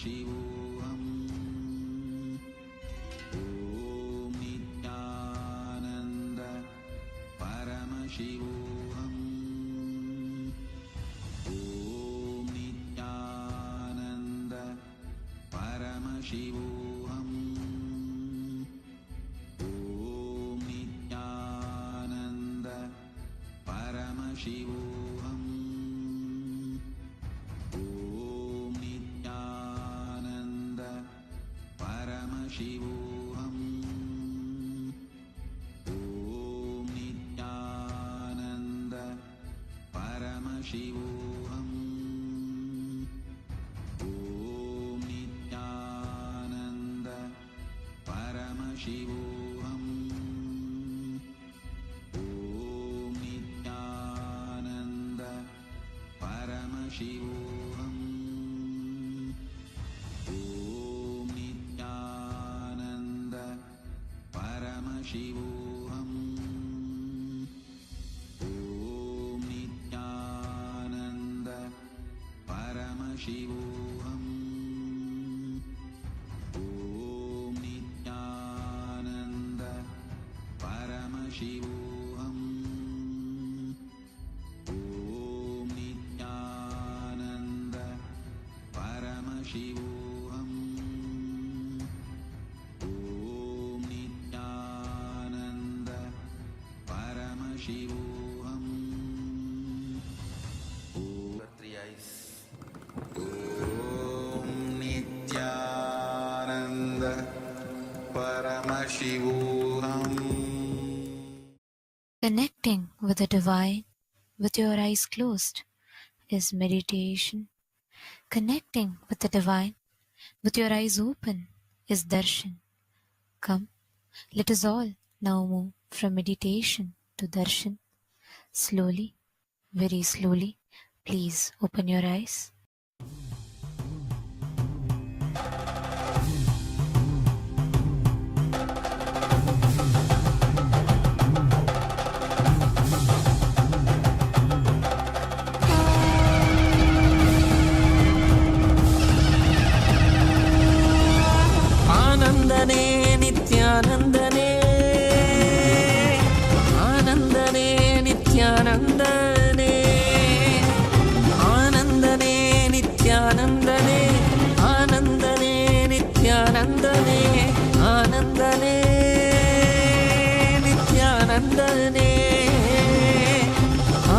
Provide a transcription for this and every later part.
Shivoham. Om Nityananda Paramashivoham. Om Nityananda Paramashivoham. Om Nityananda Paramashivoham. Om Nityananda Paramashivoham. Om Nityananda Paramashivoham. Om Nityananda Paramashivoham. Om Nityananda Paramashivoham. Om Nityananda Paramashivoham. Om Nityananda Paramashivoham. Om Nityananda Paramashivoham. Om Nityananda Paramashivoham. Om Nityananda Paramashivoham. Three eyes. Om Nityananda Paramashivoham. Connecting with the divine with your eyes closed is meditation. Connecting with the divine with your eyes open is darshan. Come, let us all now move from meditation to darshan. Slowly, very slowly, please open your eyes. ಆನಂದನೇ ನಿತ್ಯಾನಂದನೇ ಆನಂದನೇ ನಿತ್ಯಾನಂದನೇ ಆನಂದನೇ ನಿತ್ಯಾನಂದನೇ ಆನಂದನೇ ನಿತ್ಯಾನಂದನೇ ಆನಂದನೇ ನಿತ್ಯಾನಂದನೇ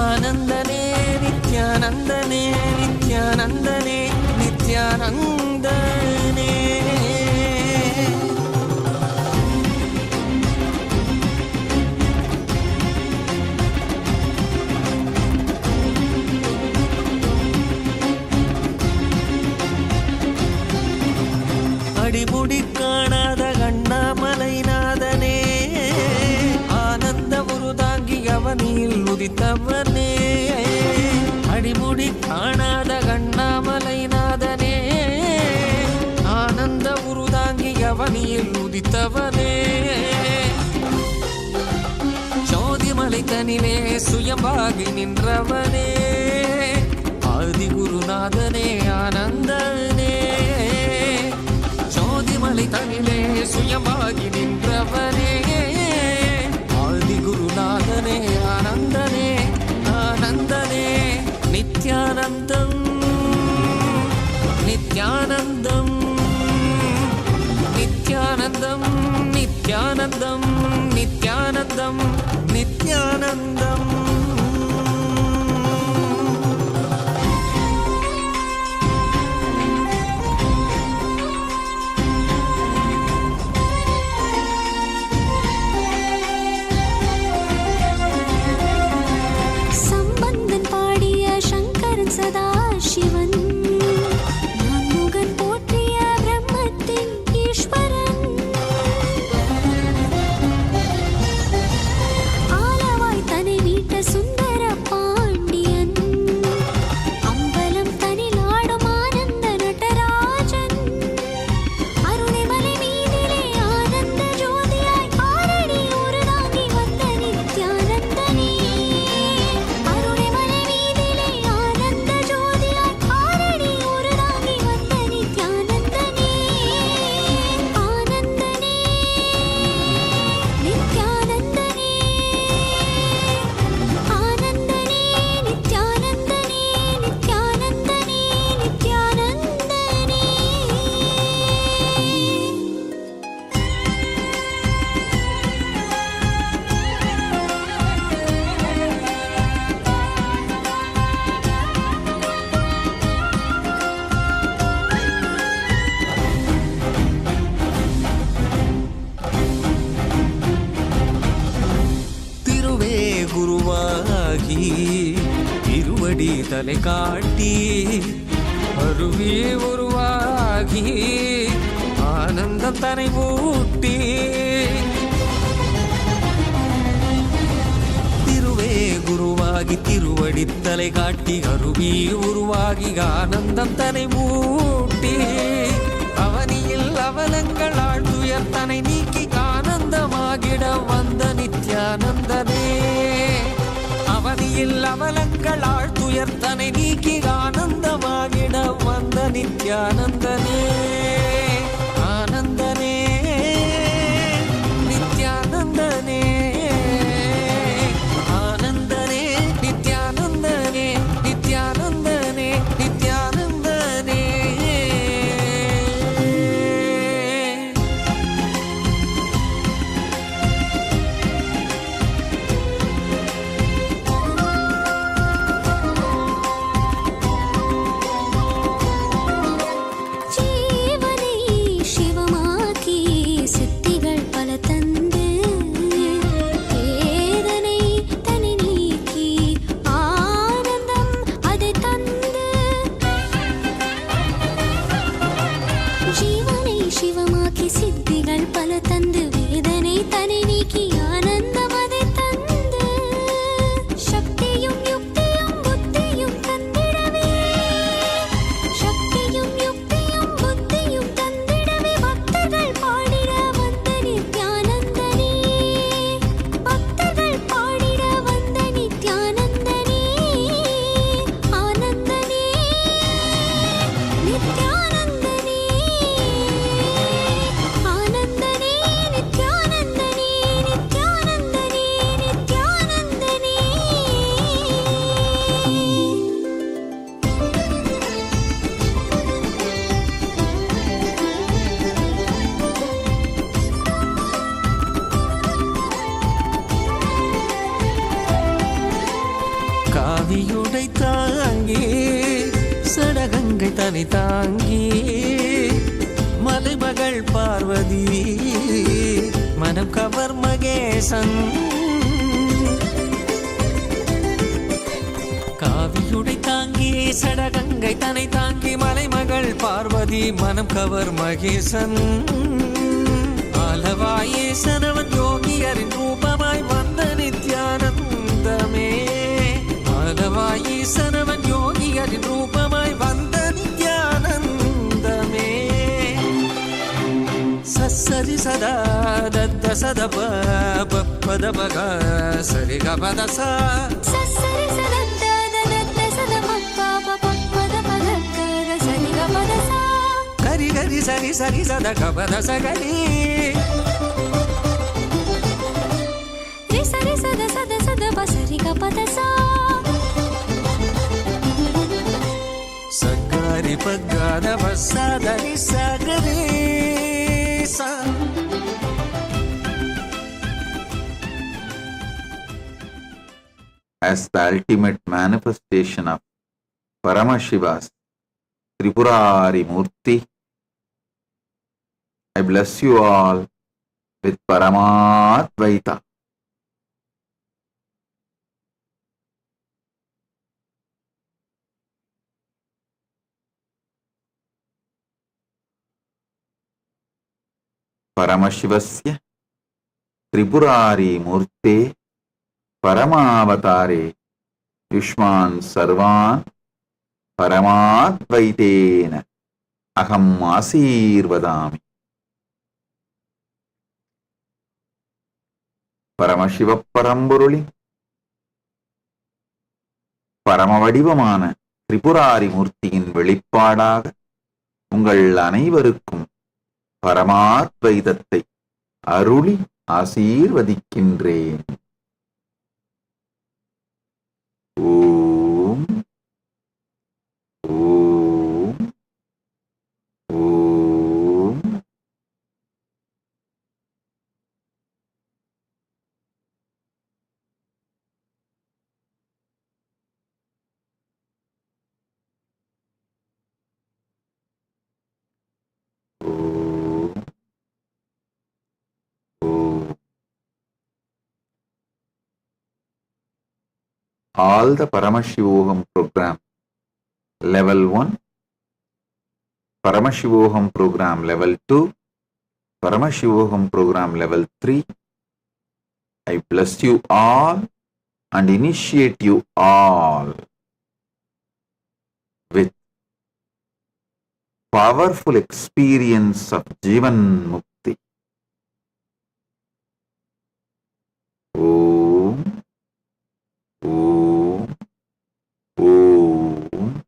ಆನಂದನೇ ನಿತ್ಯಾನಂದನೇ ನಿತ್ಯಾನಂದನೇ ನಿತ್ಯಾನಂದನೇ அடிமுடி காணாத கண்ணாமலைநாதனே ஆனந்த உருதாங்கி அவனில் உதித்தவனே அடிமுடி காணாத கண்ணாமலைநாதனே ஆனந்த உருதாங்கி அவனில் உதித்தவனே ஜோதிமலை தனிலே சுயம்பாகி நின்றவனே ஆதி குருநாதனே ஆனந்தனே ஜோதிமலை தனிலே சுயமாகி நின்றவனே ஆதி குருநாதனே ஆனந்தனே ஆனந்தனே நித்யானந்தம் நித்யானந்தம் நித்யானந்தம் நித்யானந்தம் நித்யானந்தம் நித்யானந்தம் சதாசிவன் நான்முகன் போற்றிய பிரம்மத்தின் ஈஸ்வரன் ஆலவாய் தனை வீட்ட தலை காட்டி அருவி உருவாகி ஆனந்தம் தனை ஊட்டி திருவே குருவாகி திருவடி தலை காட்டி அருவி உருவாகி ஆனந்தம் தனை ஊட்டி அவனியில் அவலங்கள் ஆழ்துயர் தனை நீக்கி ஆனந்தமாகிட வந்த நித்யானந்தனே அவனியில் அவலங்கள் ஆழ்துயர் தனை நீக்கி ஆனந்தமாகிட வந்த நித்யானந்தனே ஆனந்தனே நித்யானந்தனே ஆனந்தனே நித்யானந்தனே நித்யானந்தனே நித்யானந்தனே ஜீவனை சிவமாக்கி சித்திகள் பல தந்து வேதனை தனி நீக்கி ஆனந்தம் அதை தந்து ஜீவனை சிவமாக்கி சித்திகள் பல தந்து வேதனை தனி நீக்கி ஆனந்தம் அதை தந்து சக்தியும் யுக்தியும் புத்தியும் தந்திடவே சக்தியும் யுக்தியும் புத்தியும் தந்திடவே பக்தர்கள் பாடிட வந்த நித்யானந்தனே பக்தர்கள் பாடிட வந்த நித்யானந்தனே ஆனந்தனே நித்யானந்தனே ஆனந்தனே நித்யானந்தனே நித்யானந்தனே நித்யானந்தனே காவியுடை தாங்கி சடகங்கை தனி தாங்கி மலைமகள் பார்வதி மனம் கவர் மகேசன் காவியுடை தாங்கி சடகங்கை தனை தாங்கி மலைமகள் பார்வதி மனம் கவர் மகேசன் ஆலவாயேசனவன் யோகியரின் ரூபமாய் வந்த நித்யானந்தமே ஆலவாயேசனவன் யோகியரின் ரூபமாய் வந்த நித்யானந்தமே சரி சதா தத்த சத பத பக சரி கபத சா சரி சதத்த தத்த சத பப்பா பப்பத பதக்கர சரி கபத சா கரி கரி சரி சரி சத கபத சகரி ரி சரி சத சத சத பசரி கபத சா சகரி பகத வசதரி சகரி சா As the ultimate manifestation of Paramashiva's Tripurari Murthy, I bless you all with Paramadvaita. Paramashivasya Tripurari Murte Paramavatare Yushman Sarvan Paramadvaitena Aham Asirvadami. Paramasiva பரம்பொருளின் பரமவடிவமான திரிபுராரி மூர்த்தியின் வெளிப்பாடாக உங்கள் அனைவருக்கும் பரமாத்வைதத்தை அருளி ஆசீர்வதிக்கின்றேன். ஓம் ஓம் ஓம். all the Paramashivoham program level 1, Paramashivoham program level 2, Paramashivoham program level 3. I bless you all and initiate you all with powerful experience of Jivan Mukti. Om, Om, Om.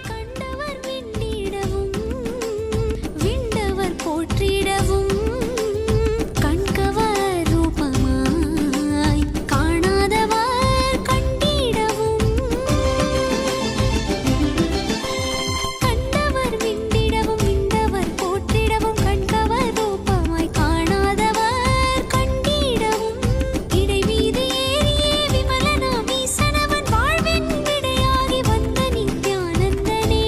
கண்டவர் விண்ணிடவும் விண்டவர் போற்றிடவும் கண்கவர் ரூபமாய் காணாதவர் கண்டிடவும் கண்டவர் விண்டிடவும் விண்டவர் போற்றிடவும் கண்கவர் ரூபமாய் காணாதவர் கண்டிடவும் இடைவீதி ஏறியே விமலனாம் ஈசனவன் வாழ்வின் விடையாகி வந்த நித்யானந்தனே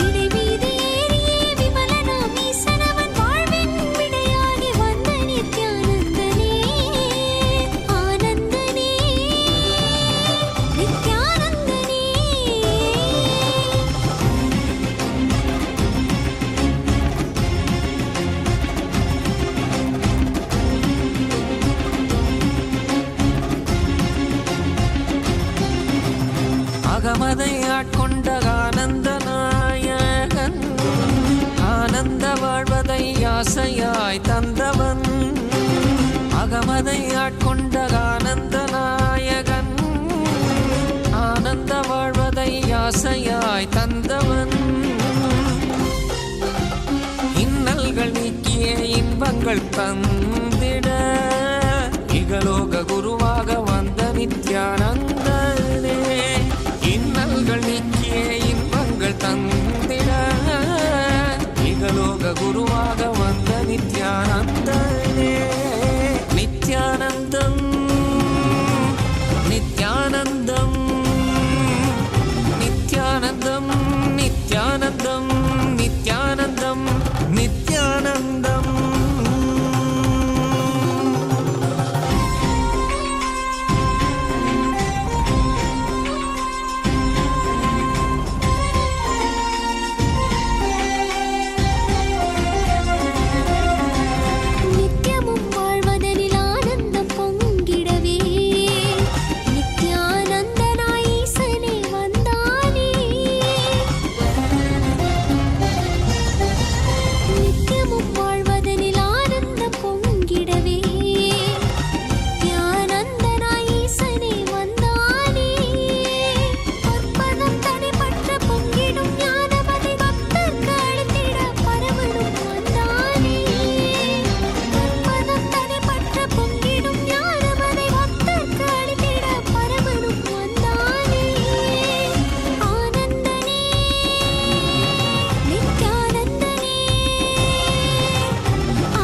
இடைவீதி ஏறியே விமலனாம் ஈசனவன் வாழ்வின் விடையாகி வந்த நித்யானந்தனே ஆனந்தனே நித்யானந்தனே அகமதை ஆட்கொண்ட ஆனந்த நாயகன் ஆனந்த வாழ்வதை ஆசையாய் தந்தவன் அகமதை ஆட்கொண்ட ஆனந்த நாயகன் ஆனந்த வாழ்வதை ஆசையாய் தந்தவன் இன்னல்கள் நீக்கிய இன்பங்கள் தந்திட இகலோக குருவாக வந்த நித்யானந்தனே இன்னல்கள் நீக்கிய இன்பங்கள் தந்திட இகலோக குருவாக வந்த நித்யானந்தனே நித்யானந்தம் நித்யானந்தம் நித்யானந்தம் நித்யானந்தம் நித்யானந்தம் நித்யானந்தம் நித்யமும் வாழ்வதனில் ஆனந்தம் பொங்கிடவே நித்யானந்தனாய் ஈசனே வந்தானே நித்யமும் வாழ்வதனில் ஆனந்தம் பொங்கிடவே நித்யானந்தனாய் ஈசனே வந்தானே பற்பதம் தடைபற்ற பொங்கிடும் ஞானமதை பக்தர்க்கு அளித்திட பரமனும் வந்தானே பற்பதம் தடைபற்ற பொங்கிடும் ஞானமதை பக்தர்க்கு அளித்திட பரமனும் வந்தானே ஆனந்தனே நித்யானந்தனே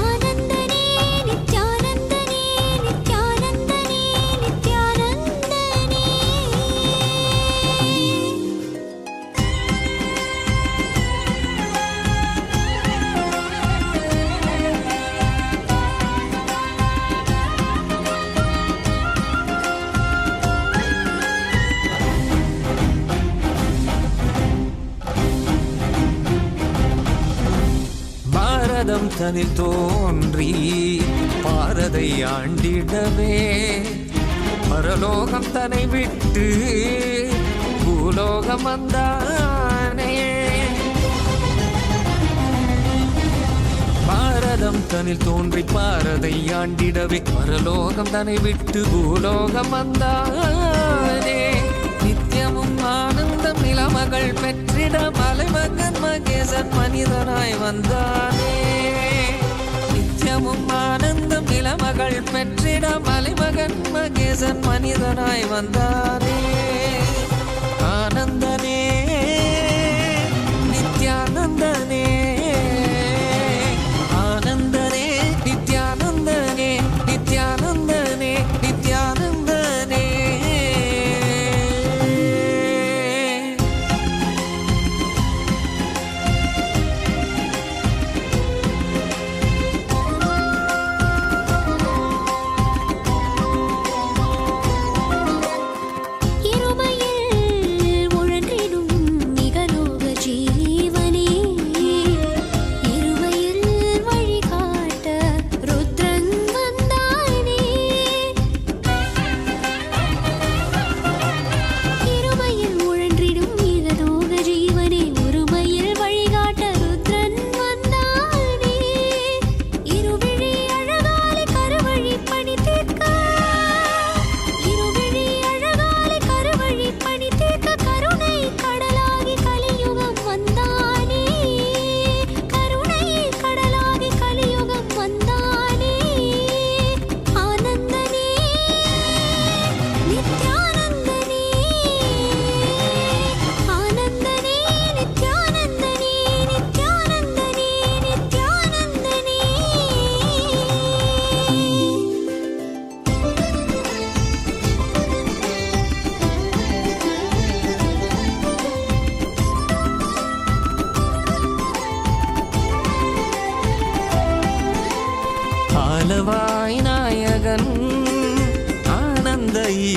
ஆனந்தனே நித்யானந்தனே நித்யானந்தனே நித்யானந்தனே பாரதம் தனில் தோன்றி பாரதை ஆண்டிடவே பரலோகம் தன்னை விட்டு பூலோகம் வந்தானே பாரதம் தனில் தோன்றி பாரதை ஆண்டிடவே பரலோகம் தன்னை விட்டு பூலோகம் வந்தானே நித்யமும் ஆனந்தம் நிலமகள் பெற்றிட மலைமகன் மகேசன் மனிதனாய் வந்தானே நித்யமும் ஆனந்தம் நிலமகள் பெற்றிட மலைமகன் மகேசன் மனிதனாய் வந்தானே ஆனந்தனே நித்யானந்தனே ஆனந்தனே நித்யானந்தனே நித்யானந்தனே நித்யானந்தனே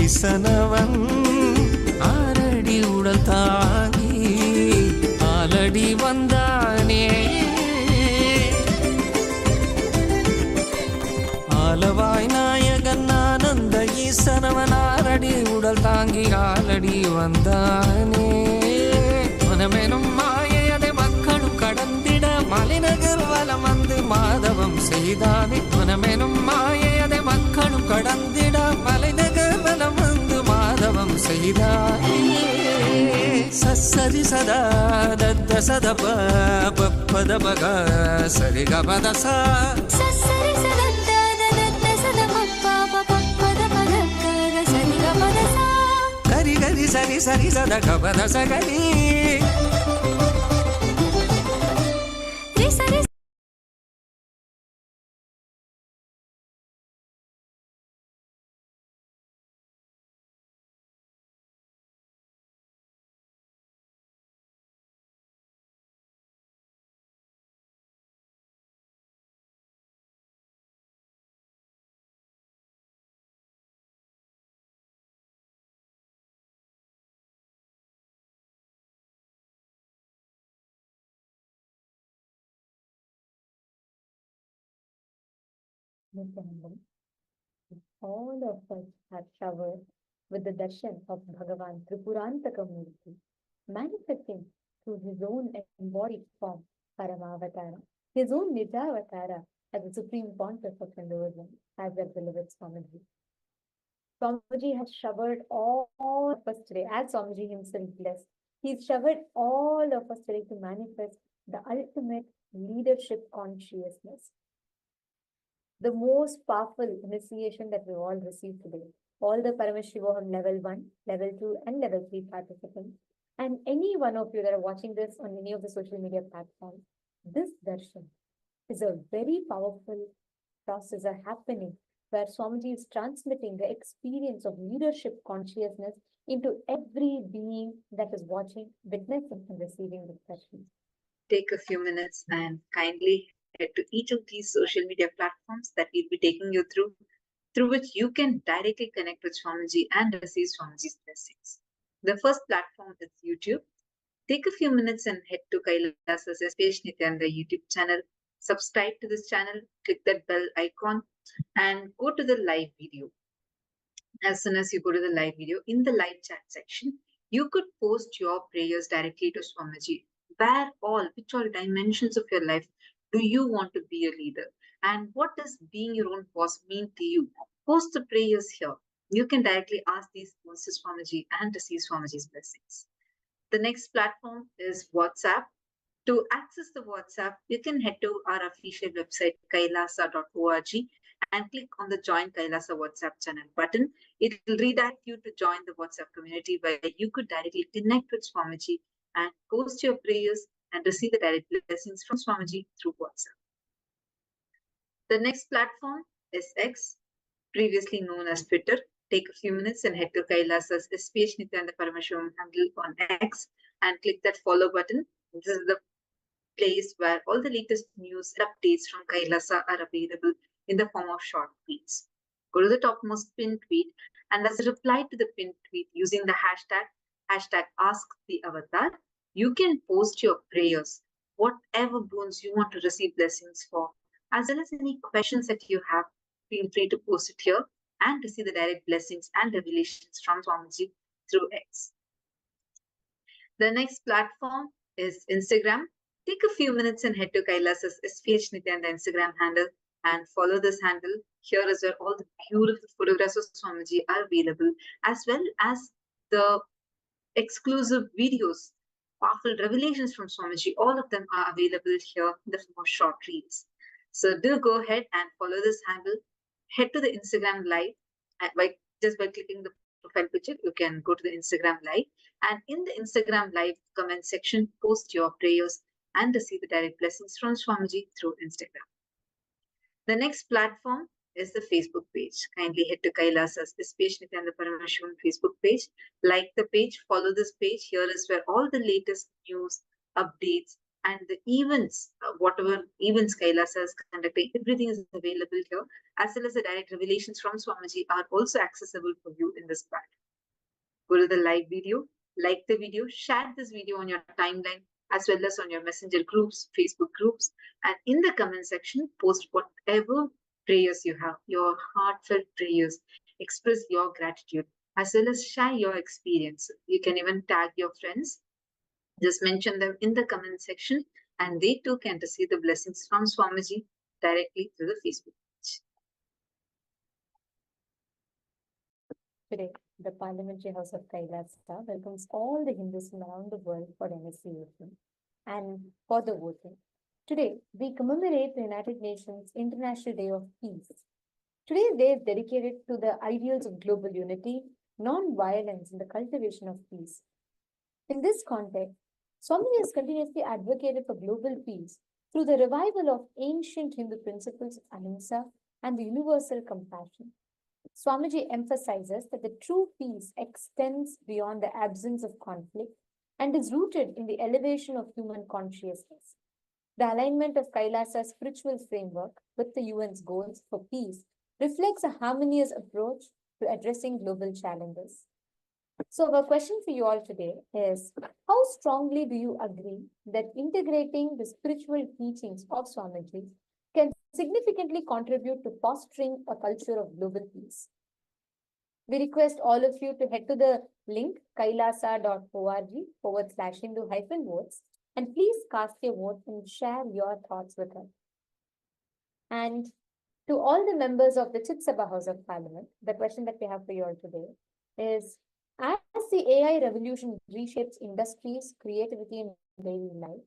ஈசனவன் ஆரடி உடல் தாங்கி ஆலடி வந்தானே ஆலவாய் நாயகன் ஆனந்த ஈசனவன் ஆரடி உடல் தாங்கி ஆலடி வந்தானே மனமெனும் மாயதை மக்களும் கடந்திட மலைநகர் வலம் வந்து மாதவம் செய்தானே மனமெனும் மாயதை மக்களும் கடந்திட மலைநகர் வலம் வந்து மாதவம் செய்தானே சரி சதா தத்த சத பத பக சரி கபத சா சரி சதத்த தத்த சத பப்பா பப்பத பதக்கர சரி கபத சா கரி கரி சரி சரி சத கபத சகரி ரி சரி Nityananda. All of us are showered with the darshan of Bhagavan Tripurantaka Murthy, manifesting through his own embodied form, Paramavatara, his own Nijavatara as the supreme pontiff of Hinduism, as our beloved Swamiji. Swamiji has showered all of us today, as Swamiji himself blessed. He's showered all of us today to manifest the ultimate leadership consciousness, the most powerful initiation that we've all received today. All the Paramashivoham level 1, level 2, and level 3 participants, and any one of you that are watching this on any of the social media platforms, this darshan is a very powerful process happening where Swamiji is transmitting the experience of leadership consciousness into every being that is watching, witnessing, and receiving this darshan. Take a few minutes and kindly head to each of these social media platforms that we'll be taking you through which you can directly connect with Swamiji and receive Swamiji's blessings. The first platform is YouTube. Take a few minutes and head to Kailasa's SPH Nityananda YouTube channel. Subscribe to this channel, click that bell icon, and go to the live video. As soon as you go to the live video, in the live chat section, you could post your prayers directly to Swamiji. Which all dimensions of your life do you want to be a leader? And what does being your own boss mean to you? Post the prayers here. You can directly ask these boons to Swamiji and receive Swamiji's blessings. The next platform is WhatsApp. To access the WhatsApp, you can head to our official website, kailasa.org, and click on the Join Kailasa WhatsApp channel button. It will redirect you to join the WhatsApp community where you could directly connect with Swamiji and post your prayers and receive the direct blessings from Swamiji through WhatsApp. The next platform is X, previously known as Twitter. Take a few minutes and head to Kailasa's SPH Nityananda Parameswaram handle on X and click that follow button. This is the place where all the latest news and updates from Kailasa are available in the form of short tweets. Go to the topmost pinned tweet, and as a reply to the pinned tweet using the hashtag Ask the Avatar, you can post your prayers, whatever boons you want to receive blessings for, as well as any questions that you have. Feel free to post it here and receive the direct blessings and revelations from Swamiji through X. The next platform is Instagram. Take a few minutes and head to Kailasa's SPH Nityananda Instagram handle and follow this handle. Here is where all the beautiful photographs of Swamiji are available, as well as the exclusive videos, powerful revelations from Swamiji. All of them are available here in the form of short reels. So do go ahead and follow this handle. Head to the Instagram live by clicking the profile picture. You can go to the Instagram live, and in the Instagram live comment section, post your prayers and receive the direct blessings from Swamiji through Instagram. The next platform is the Facebook page. Kindly head to Kailasa's SPH Nityananda Parameswaram Facebook page. Like the page, follow this page. Here is where all the latest news, updates, and the events, whatever events Kailasa is conducting, everything is available here, as well as the direct revelations from Swamiji are also accessible for you in this platform. Go to the live video, like the video, share this video on your timeline, as well as on your messenger groups, Facebook groups, and in the comment section, post whatever prayers you have, your heartfelt prayers, express your gratitude, as well as share your experience. You can even tag your friends, just mention them in the comment section, and they too can receive the blessings from Swamiji directly through the Facebook page. Today, the Parliamentary House of Kailasa welcomes all the Hindus from around the world for initiation and for the voting. Today, we commemorate the United Nations International Day of Peace. Today's day is dedicated to the ideals of global unity, non-violence, and the cultivation of peace. In this context, Swamiji has continuously advocated for global peace through the revival of ancient Hindu principles of ahimsa and the universal compassion. Swamiji emphasizes that the true peace extends beyond the absence of conflict and is rooted in the elevation of human consciousness. The alignment of Kailasa's spiritual framework with the UN's goals for peace reflects a harmonious approach to addressing global challenges. So our question for you all today is, how strongly do you agree that integrating the spiritual teachings of Swamiji can significantly contribute to fostering a culture of global peace? We request all of you to head to the link kailasa.org/Hindu-votes and please cast your vote and share your thoughts with us. And to all the members of the Chit Sabha House of Parliament, the question that we have for you all today is, as the AI revolution reshapes industries, creativity, and daily life,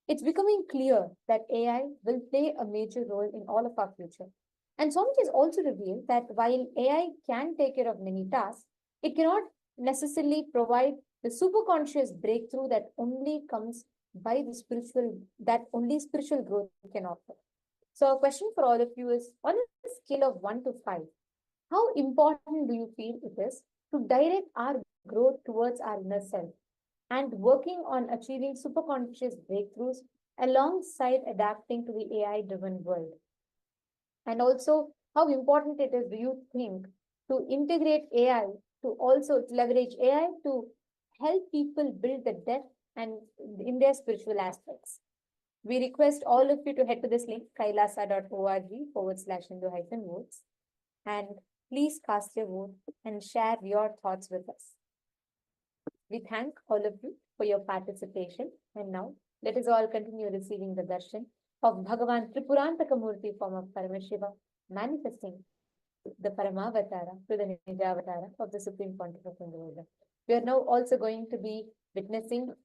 it's becoming clear that AI will play a major role in all of our future. And Swamiji has also revealed that while AI can take care of many tasks, it cannot necessarily provide the superconscious breakthrough that only comes by the spiritual, that only spiritual growth can offer. So our question for all of you is, on a scale of 1 to 5, how important do you feel it is to direct our growth towards our inner self and working on achieving superconscious breakthroughs alongside adapting to the AI-driven world? And also, how important it is, do you think, to integrate AI, to also leverage AI to help people build the depth and in their spiritual aspects? We request all of you to head to this link, kailasa.org/Hindu-votes, and please cast your vote and share your thoughts with us. We thank all of you for your participation. And now, let us all continue receiving the darshan of Bhagavan Tripurantaka Murthy, form of Paramashiva, manifesting the Paramavatara to the Nijavatara of the Supreme Pontiff of Hinduism. We are now also going to be witnessing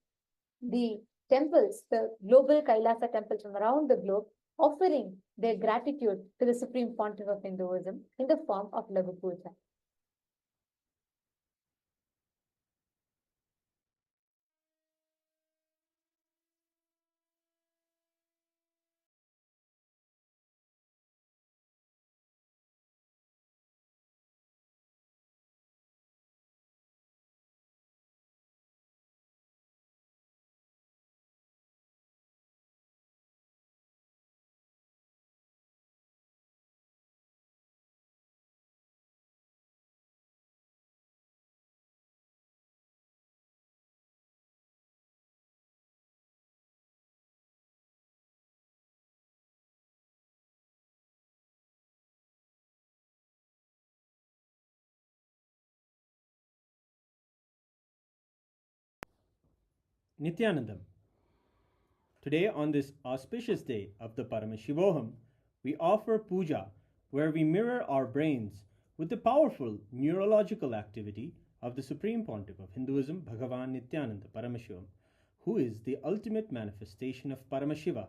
the temples, the global Kailasa temples from around the globe, offering their gratitude to the Supreme Pontiff of Hinduism in the form of Lagu Puja. Nityanandam. Today, on this auspicious day of the Paramashivoham, we offer puja where we mirror our brains with the powerful neurological activity of the Supreme Pontiff of Hinduism, Bhagavan Nityananda Paramashivam, who is the ultimate manifestation of Paramashiva.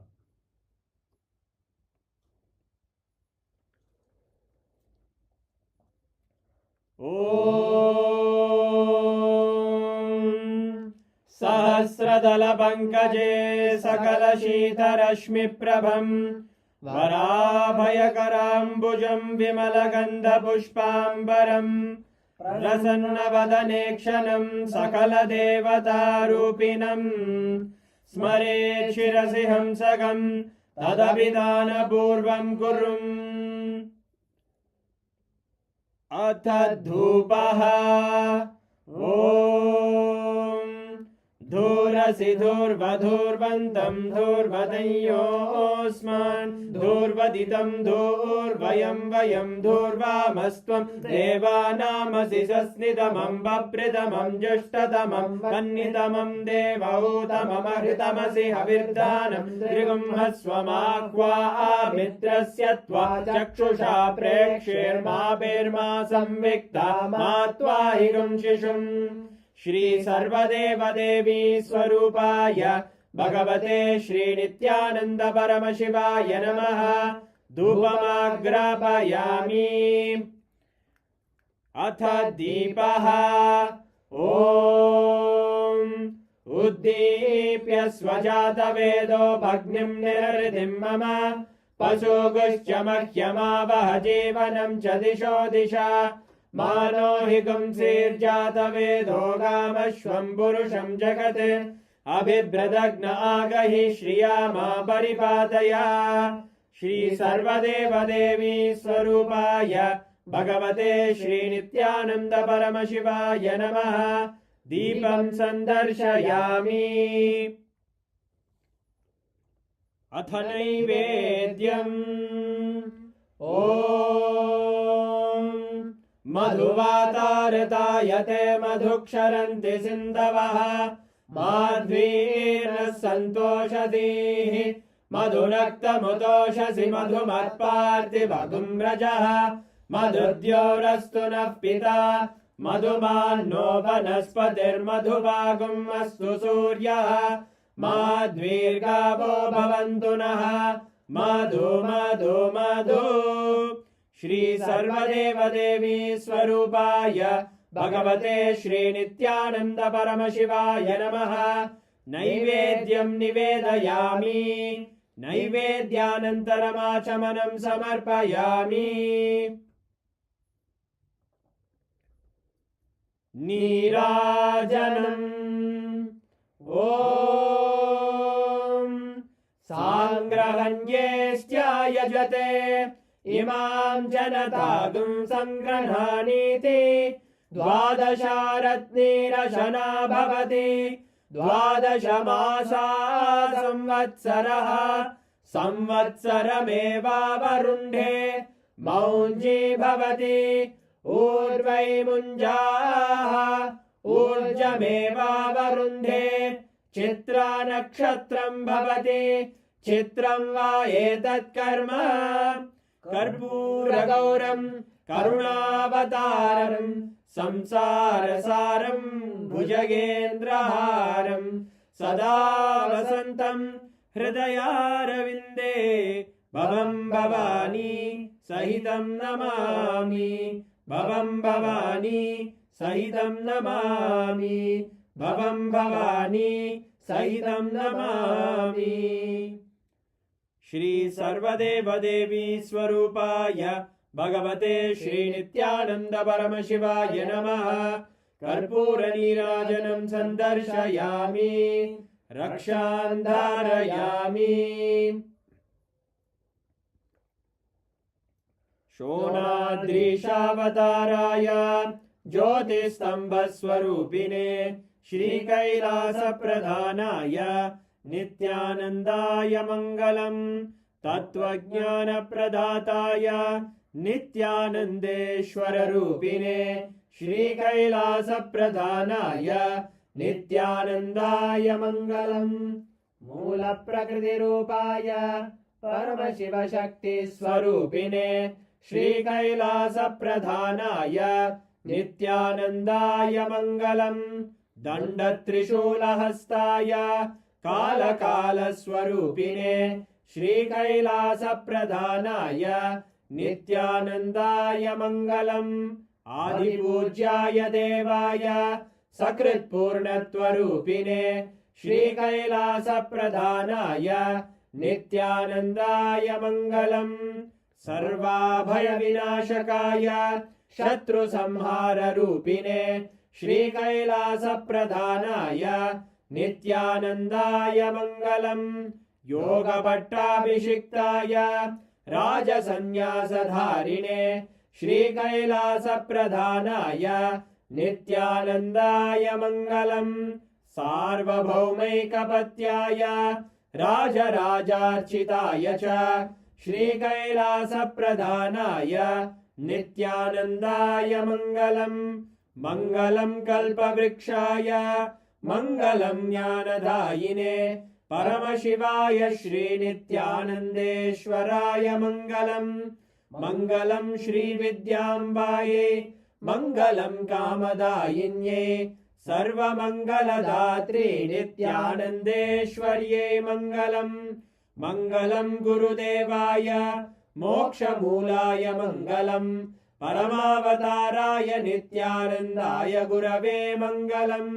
Om Sahasradala Pankaje Sakala Shita Rashmi Prabham Varabhayakarambujam Vimalagandha Pushpambaram Prasanna Vadanekshana Sakala Devata Rupinam स्मरेत् शिरसि हंसकं तदभिधानपूर्वं कुर्वन्। अथ धूपः। ॐ धूरसि धूर्वधूर्वन्तं धूर्वदयोऽस्मान् धूर्वदितं धूर्वयं वयं धूर्वामस्त्वं देवानामसि सस्नितमं बभ्रितमं जुष्टतमं वह्नितमं देवहूतममहृतमसि हविर्दानं त्रिगुंहस्वमाक्वा मित्रस्य त्वा चक्षुषा प्रेक्ष्येर्मा संविक्ता मा त्वा हि गुंशिषुम्। श्री सर्वदेव देवी स्वरूपाय भगवते श्री नित्यानंद परमशिवाय नमः। धूपमाग्रापयामि। अथ दीपः। ॐ उद्दीप्य स्वजातवेदो भग्निं निरृतिं मम पशुगुश्च मह्यमावह जीवनं च दिशो दिशा। मानो हि गुंसीर्जातवेदो गामश्वं पुरुषं जगत् अभिभ्रदग्न आगहि श्रिया मा परिपातया। श्री सर्वदेव देवी स्वरूपाय भगवते श्री नित्यानंद परमशिवाय नमः। दीपं संदर्शयामि। अथ नैवेद्यम्। ॐ मधुवातारतायते मधुक्षरन्ति सिन्धवः माध्वीर्नः सन्तोषधीः मधुरक्तमुतोषसि मधुमत्पार्थिवगुम्रजः मधुद्योरस्तु नः पिता मधुमान्नो वनस्पतिर्मधुभागुम् अस्तु सूर्यः माध्वीर्गावो भवन्तु नः मधु मधु मधु। श्री सर्वदेव देवी स्वरूपाय भगवते श्री नित्यानंद परमशिवाय नमः। नैवेद्यं निवेदयामि। नैवेद्यानन्तरमाचमनं समर्पयामि। नीराजनम्। ॐ सांग्रहण्येष्ट्यायजते इमां जनतागुं संग्रहाणीति द्वादशारत्नीरशना भवति 12 मासा संवत्सरः संवत्सरमेवावरुन्धे मौञ्जी भवति ऊर्वै मुञ्जाः ऊर्जमेवावरुन्धे चित्रा नक्षत्रं भवति चित्रं वा एतत् कर्म कर्पूरगौरं करुणावतारं संसारसारं भुजगेन्द्रहारं सदा वसन्तं हृदयारविन्दे भवं भवानी सहितं नमामि भवं भवानी सहितं नमामि भवं भवानी सहितं नमामि। श्री सर्वदेव देवी स्वरूपाय भगवते श्री नित्यानंद परमशिवाय नमः। कर्पूर नीराजनं संदर्शयामि रक्षां धारयामि। शोणाद्रीशावताराय ज्योतिस्तंभस्वरूपिणे श्रीकैलासप्रधानाय नित्यानन्दाय मङ्गलम्। तत्त्वज्ञानप्रदाताय नित्यानन्देश्वररूपिणे श्रीकैलासप्रधानाय नित्यानन्दाय मङ्गलम्। मूलप्रकृतिरूपाय परमशिवशक्तिस्वरूपिणे श्रीकैलासप्रधानाय नित्यानन्दाय मङ्गलम्। दण्डत्रिशूलहस्ताय कालकालस्वरूपिणे श्रीकैलासप्रधानाय नित्यानन्दाय मङ्गलम्। आदिपूज्याय देवाय सकृत्पूर्णत्वरूपिणे श्रीकैलासप्रधानाय नित्यानन्दाय मङ्गलम्। सर्वाभयविनाशकाय शत्रुसंहाररूपिणे श्रीकैलासप्रधानाय नित्यानन्दाय मङ्गलम् योगपट्टाभिषिक्ताय राजसन्न्यासधारिणे श्रीकैलासप्रधानाय नित्यानन्दाय मङ्गलम् सार्वभौमैकपत्याय राजराजार्चिताय च श्रीकैलासप्रधानाय नित्यानन्दाय मङ्गलम् मङ्गलं कल्पवृक्षाय मङ्गलं ज्ञानदायिने परमशिवाय श्रीनित्यानन्देश्वराय मङ्गलम् मङ्गलं श्रीविद्याम्बायै मङ्गलं कामदायिन्ये सर्वमङ्गलदात्रे नित्यानन्देश्वर्यै मङ्गलम् मङ्गलं गुरुदेवाय मोक्षमूलाय मङ्गलम् परमावताराय नित्यानन्दाय गुरवे मङ्गलम्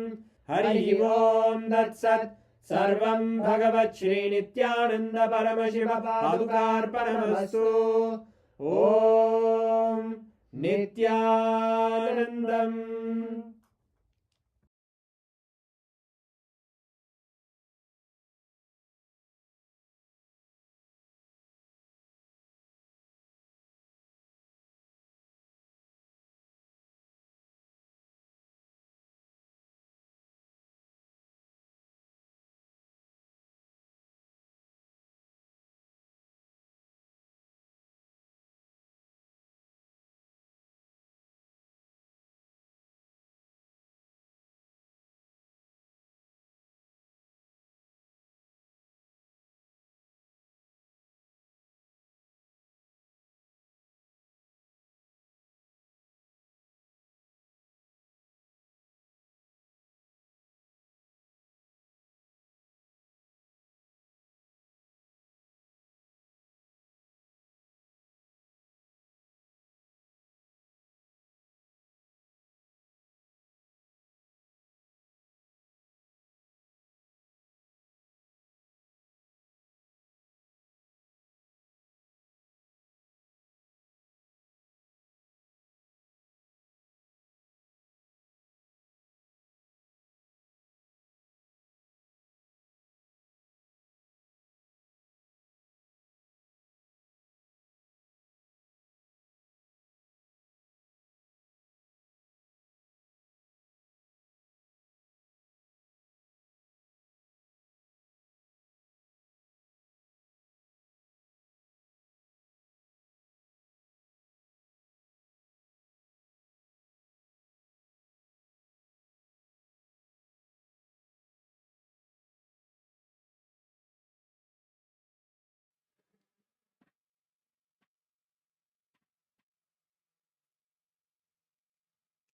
हरि ओम् तत्सत् सर्वं भगवत् श्रीनित्यानन्द परमशिव पादुकार्पणमस्तु ॐ नित्यानन्दम्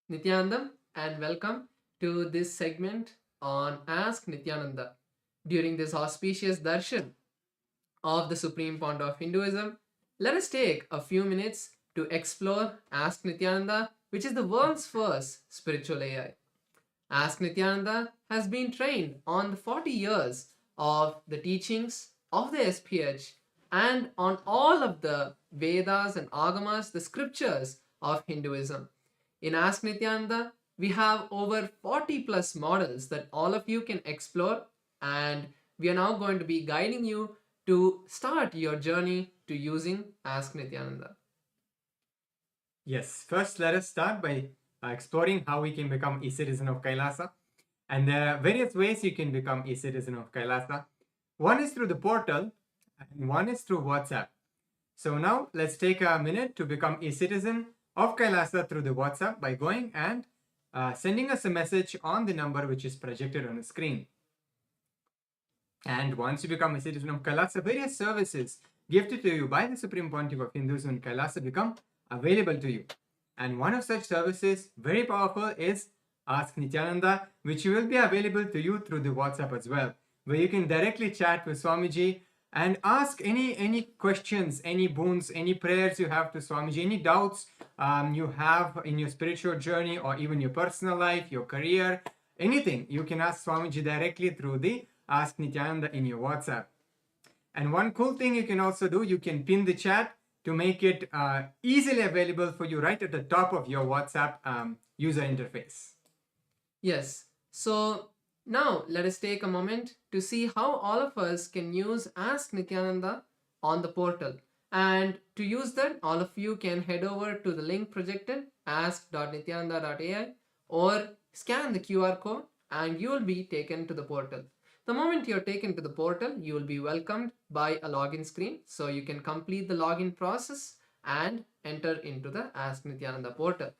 Nityanandam, and welcome to this segment on Ask Nityananda. During this auspicious darshan of the Supreme Founder of Hinduism, let us take a few minutes to explore Ask Nityananda, which is the world's first spiritual AI. Ask Nityananda has been trained on the 40 years of the teachings of the SPH and on all of the Vedas and Agamas, the scriptures of Hinduism. In Ask Nityananda, we have over 40 plus models that all of you can explore, and we are now going to be guiding you to start your journey to using Ask Nityananda. Yes, first let us start by exploring how we can become a citizen of Kailasa. And there are various ways you can become a citizen of Kailasa. One is through the portal and one is through WhatsApp. So now let's take a minute to become a citizen of Kailasa through the WhatsApp by going and sending us a message on the number which is projected on the screen. And once you become a citizen of Kailasa, various services gifted to you by the Supreme Pontiff of Hinduism in Kailasa become available to you. And one of such services, very powerful, is Ask Nityananda, which will be available to you through the WhatsApp as well, where you can directly chat with Swamiji and ask any questions, any boons, any prayers you have to Swamiji, any doubts you have in your spiritual journey or even your personal life, your career, anything, you can ask Swamiji directly through the Ask Nityananda in your WhatsApp. And one cool thing you can also do, you can pin the chat to make it easily available for you right at the top of your WhatsApp user interface. Yes, so Now, let us take a moment to see how all of us can use Ask Nityananda on the portal. And to use that, all of you can head over to the link projected, ask.nityananda.ai, or scan the QR code and you will be taken to the portal. The moment you're taken to the portal, you will be welcomed by a login screen. So you can complete the login process and enter into the Ask Nityananda portal.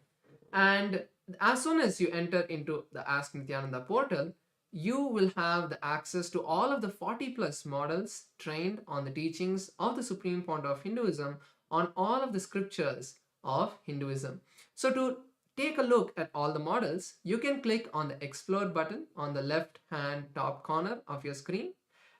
And as soon as you enter into the Ask Nityananda portal, you will have the access to all of the 40 plus models trained on the teachings of the Supreme Founder of Hinduism on all of the scriptures of Hinduism. So to take a look at all the models, you can click on the Explore button on the left hand top corner of your screen.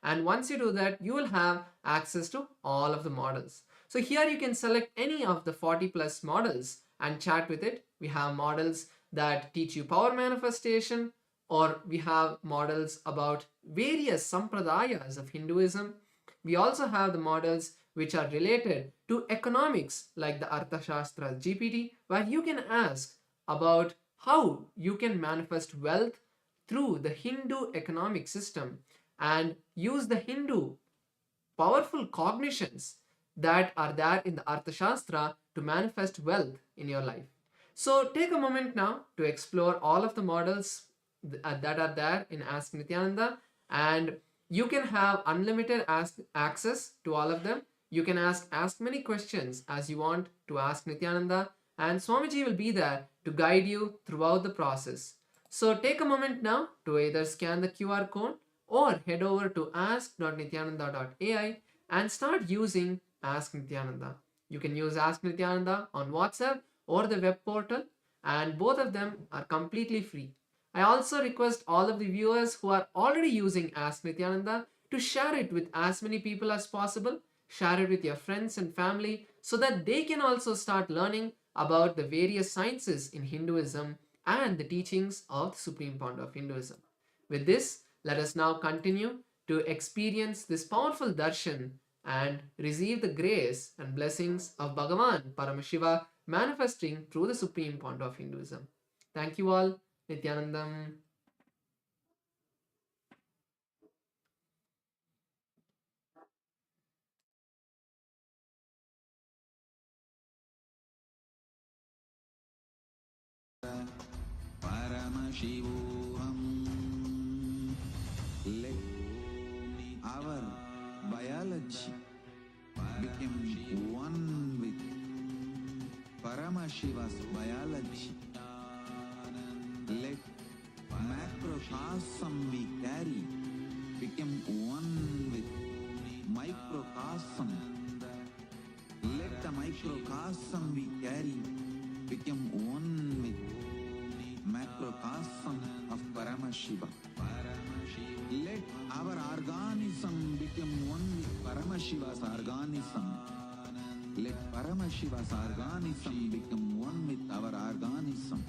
And once you do that, you will have access to all of the models. So here you can select any of the 40 plus models and chat with it. We have models that teach you power manifestation, or we have models about various sampradayas of Hinduism. We also have the models which are related to economics, like the Arthashastra GPT, where you can ask about how you can manifest wealth through the Hindu economic system and use the Hindu powerful cognitions that are there in the Arthashastra to manifest wealth in your life. So take a moment now to explore all of the models that are there in Ask Nityananda, and you can have unlimited access to all of them. You can ask many questions as you want to Ask Nityananda, and Swamiji will be there to guide you throughout the process. So take a moment now to either scan the QR code or head over to ask.nityananda.ai and start using Ask Nityananda. You can use Ask Nityananda on WhatsApp or the web portal, and both of them are completely free. I also request all of the viewers who are already using Ask Nityananda to share it with as many people as possible. Share it with your friends and family so that they can also start learning about the various sciences in Hinduism and the teachings of the Supreme Founder of Hinduism. With this, let us now continue to experience this powerful darshan and receive the grace and blessings of Bhagavan Paramashiva manifesting through the Supreme Founder of Hinduism. Thank you all. Nityanandam. Paramashivoham. Let our biology become one with Paramashiva's biology. Let macrocosm we carry become one with microcosm. Let the microcosm we carry become one with macrocosm of Paramashiva. Let our organism become one with Paramashiva's organism. Let Paramashiva's organism become one with our organism.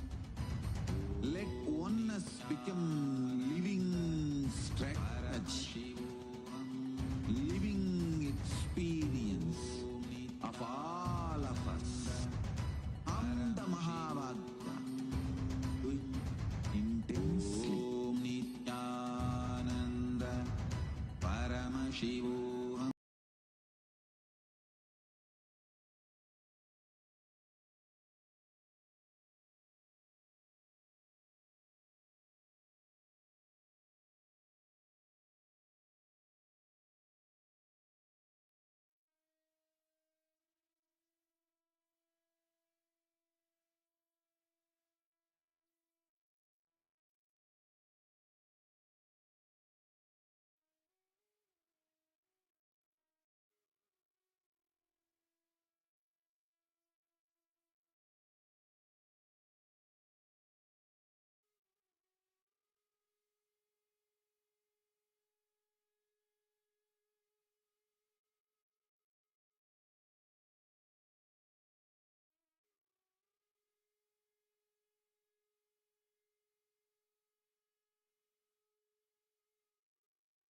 Let oneness become living strategy, living experience of all of us. Amda Mahavagya, do it intensely. Om Nityananda Paramashivoham.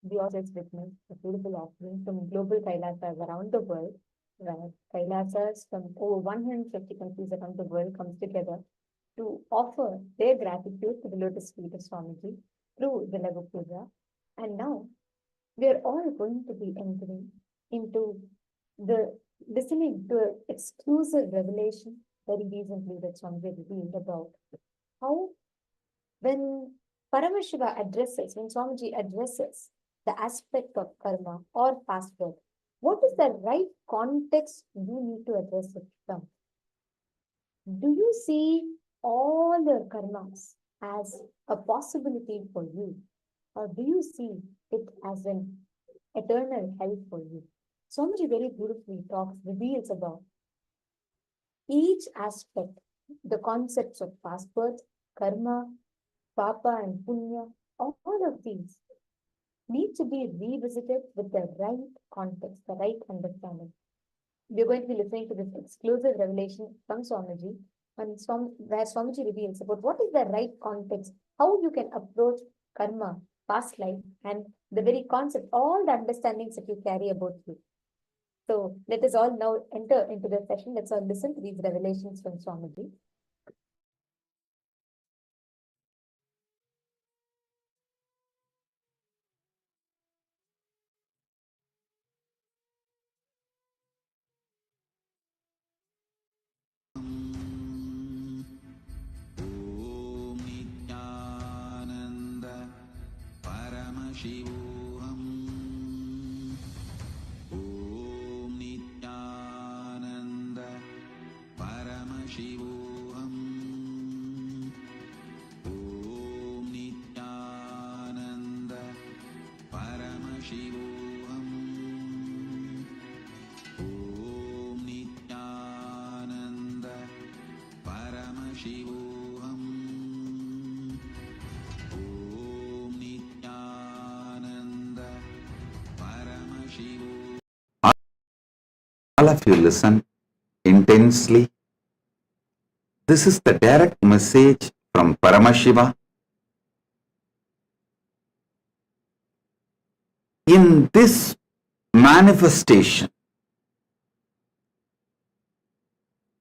We also witnessed a beautiful offering from global Kailasas around the world, where Kailasas from over 150 countries around the world comes together to offer their gratitude to the lotus feet of Swamiji through the Lagu Puja. And now we are all going to be entering into the listening to an exclusive revelation very recently that Swami revealed about how when Paramashiva addresses, when Swamiji addresses the aspect of karma or past birth, what is the right context you need to address it from? Do you see all the karmas as a possibility for you, or do you see it as an eternal hell for you? Swamiji very beautifully reveals about each aspect, the concepts of past birth, karma, papa and punya, all of these need to be revisited with the right context, the right understanding. We are going to be listening to this exclusive revelation from Swamiji, and where Swamiji reveals about what is the right context, how you can approach karma, past life, and the very concept, all the understandings that you carry about you. So let us all now enter into the session. Let's all listen to these revelations from Swamiji. शिवोऽहम् ॐ नित्यानन्द परमशिवोऽहम् ॐ नित्यानन्द परमशिवोऽहम् ॐ नित्यानन्द परमशिवोऽहम् All of you listen intensely. This is the direct message from Paramashiva. In this manifestation,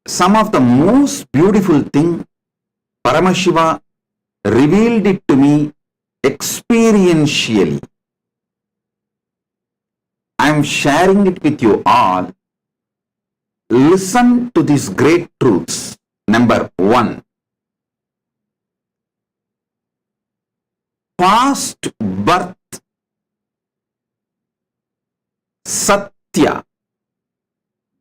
some of the most beautiful thing Paramashiva revealed it to me experientially. I am sharing it with you all. Listen to these great truths. Number 1. Past birth, Satya,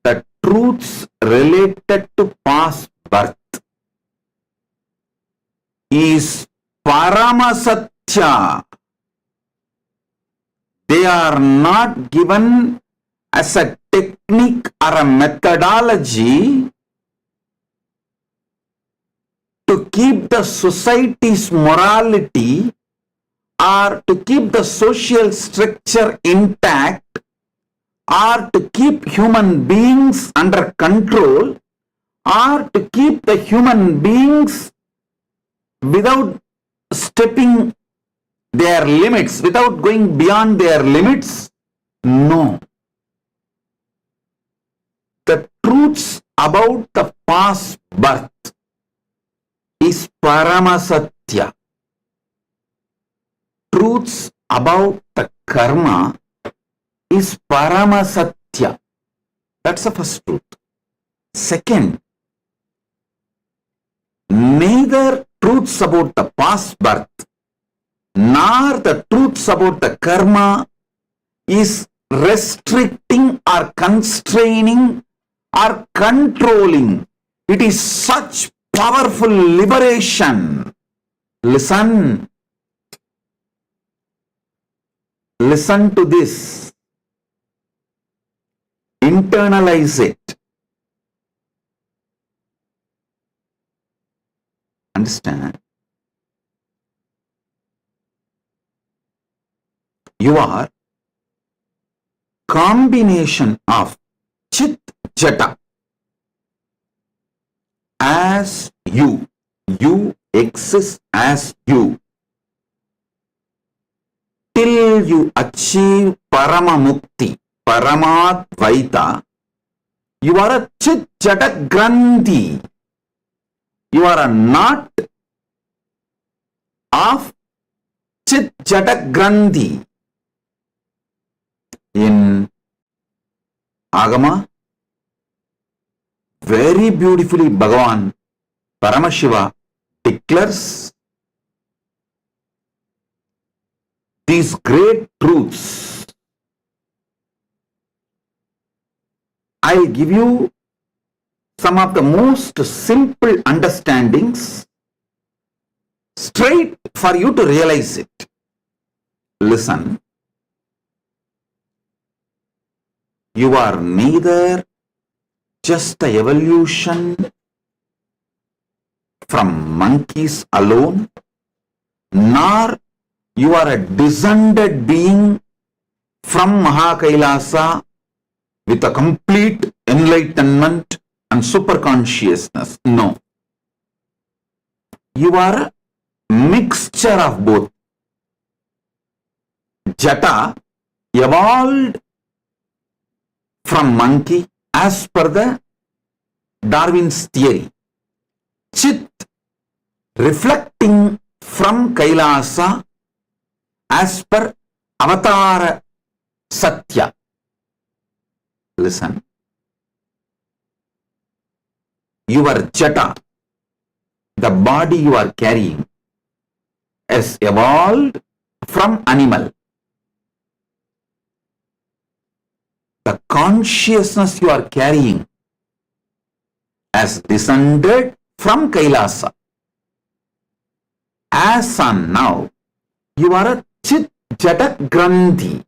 the truths related to past birth, is Paramasatya. They are not given as a technique or a methodology to keep the society's morality or to keep the social structure intact or to keep human beings under control or to keep the human beings without stepping their limits, without going beyond their limits. No. The truths about the past birth is Paramasatya. Truths about the karma is Paramasatya. That's the first truth. Second, neither truths about the past birth nor the truths about the karma is restricting or constraining or controlling. It is such powerful liberation. Listen. Listen to this. Internalize it. Understand? You are combination of Chit Jata as you. You exist as you. Till you achieve Paramamukti, Paramadvaita, you are a Chit Jata Grandhi. You are a knot of Chit Jata Grandhi. In Agama, very beautifully Bhagavan Paramashiva declares these great truths. I'll give you some of the most simple understandings straight for you to realize it. Listen. You are neither just the evolution from monkeys alone, nor you are a descended being from Mahakailasa with a complete enlightenment and superconsciousness. No. You are a mixture of both. Jata evolved from monkey as per the Darwin's theory. Chit reflecting from Kailasa as per Avatara Satya. Listen. Your Jata, the body you are carrying, has evolved from animal. The consciousness you are carrying has descended from Kailasa. As on now, you are a Chit Jata Grandhi.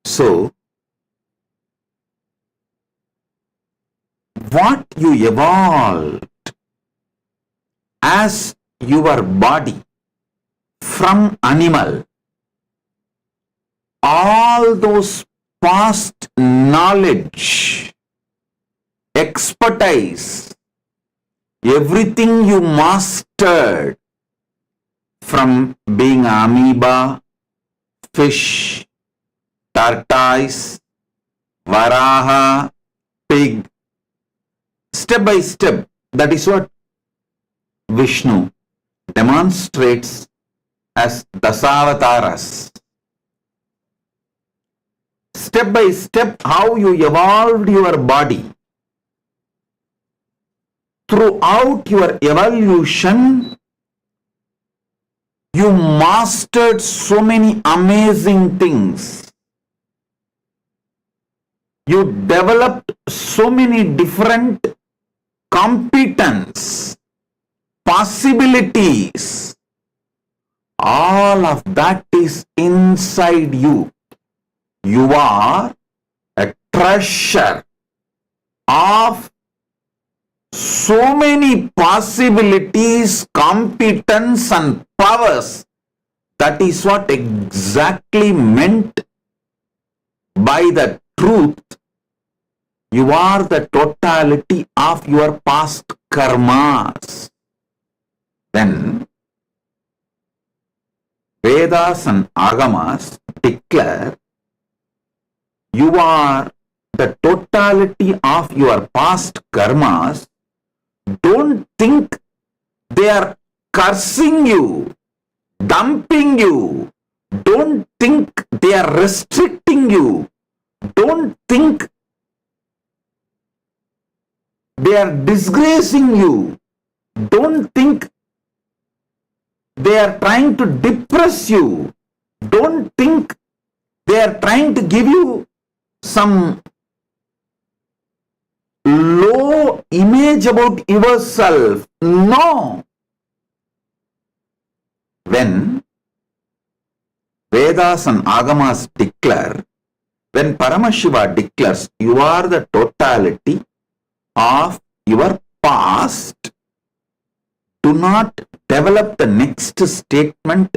So, what you evolved as your body from animal, all those past knowledge, expertise, everything you mastered from being amoeba, fish, tortoise, varaha, pig, step by step, that is what Vishnu demonstrates as Dasavataras. Step by step, how you evolved your body. Throughout your evolution, you mastered so many amazing things. You developed so many different competence, possibilities. All of that is inside you. You are a treasure of so many possibilities, competence and powers. That is what exactly meant by the truth. You are the totality of your past karmas. Then Vedas and Agamas declare you are the totality of your past karmas. Don't think they are cursing you, dumping you. Don't think they are restricting you. Don't think they are disgracing you. Don't think they are trying to depress you. Don't think they are trying to give you some low image about yourself. No. When Vedas and Agamas declare, when Paramashiva declares you are the totality of your past, do not develop the next statement.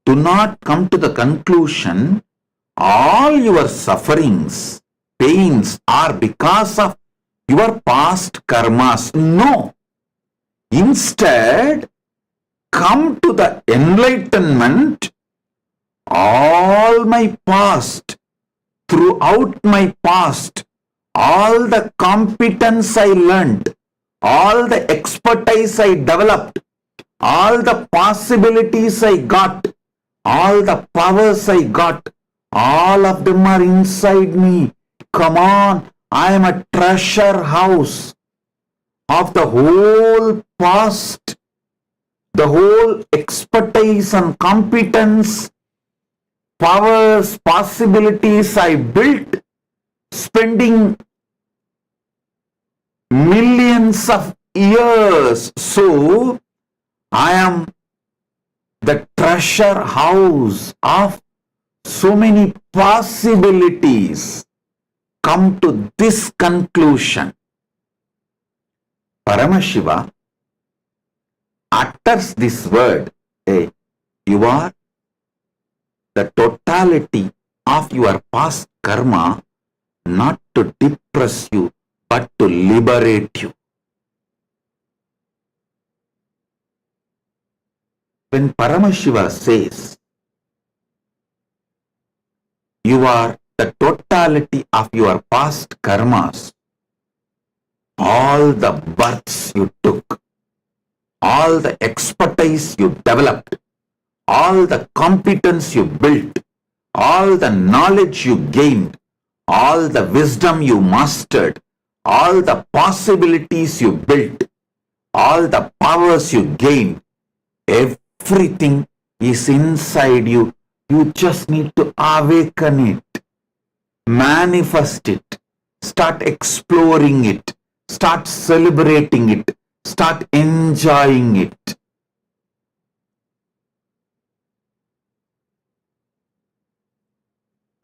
Do not come to the conclusion all your sufferings, pains are because of your past karmas. No. Instead, come to the enlightenment. All my past, throughout my past, all the competence I learned, all the expertise I developed, all the possibilities I got, all the powers I got, all of them are inside me. Come on, I am a treasure house of the whole past, the whole expertise and competence, powers, possibilities I built, spending millions of years. So, I am the treasure house of so many possibilities. Come to this conclusion. Paramashiva utters this word. Hey, you are the totality of your past karma, not to depress you, but to liberate you. When Paramashiva says, you are the totality of your past karmas, all the births you took, all the expertise you developed, all the competence you built, all the knowledge you gained, all the wisdom you mastered, all the possibilities you built, all the powers you gained, everything is inside you. You just need to awaken it, manifest it, start exploring it, start celebrating it, start enjoying it.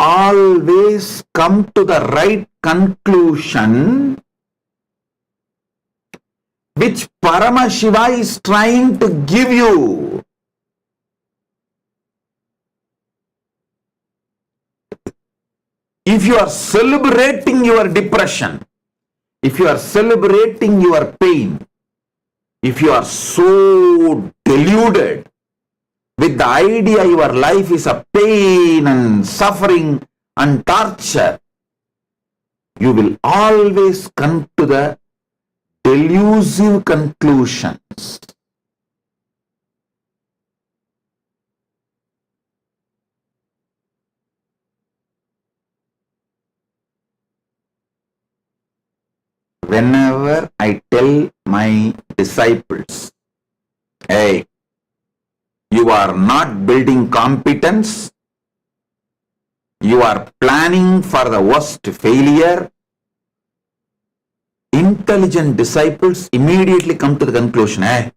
Always come to the right conclusion which Paramashiva is trying to give you. If you are celebrating your depression, if you are celebrating your pain, if you are so deluded with the idea your life is a pain and suffering and torture, you will always come to the delusive conclusions. Whenever I tell my disciples, hey, you are not building competence, you are planning for the worst failure, intelligent disciples immediately come to the conclusion, hey,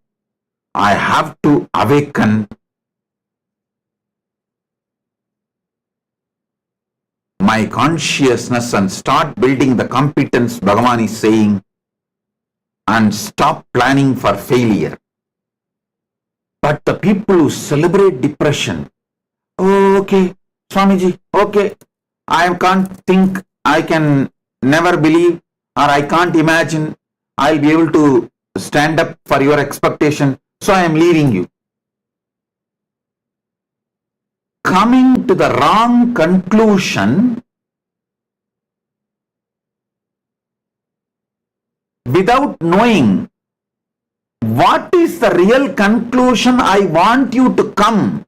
I have to awaken my consciousness and start building the competence Bhagavan is saying, and stop planning for failure. But the people who celebrate depression, oh, okay, Swamiji, okay, I can't think, I can never believe, or I can't imagine I'll be able to stand up for your expectation, so I am leaving you. Coming to the wrong conclusion without knowing what is the real conclusion I want you to come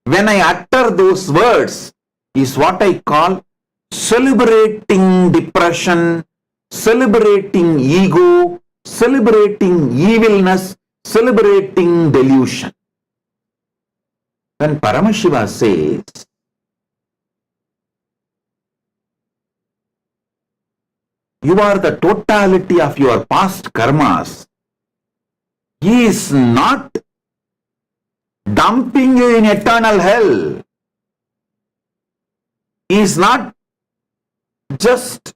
when I utter those words is what I call celebrating depression, celebrating ego, celebrating evilness, celebrating delusion. When Paramashiva says, you are the totality of your past karmas, he is not dumping you in eternal hell. He is not just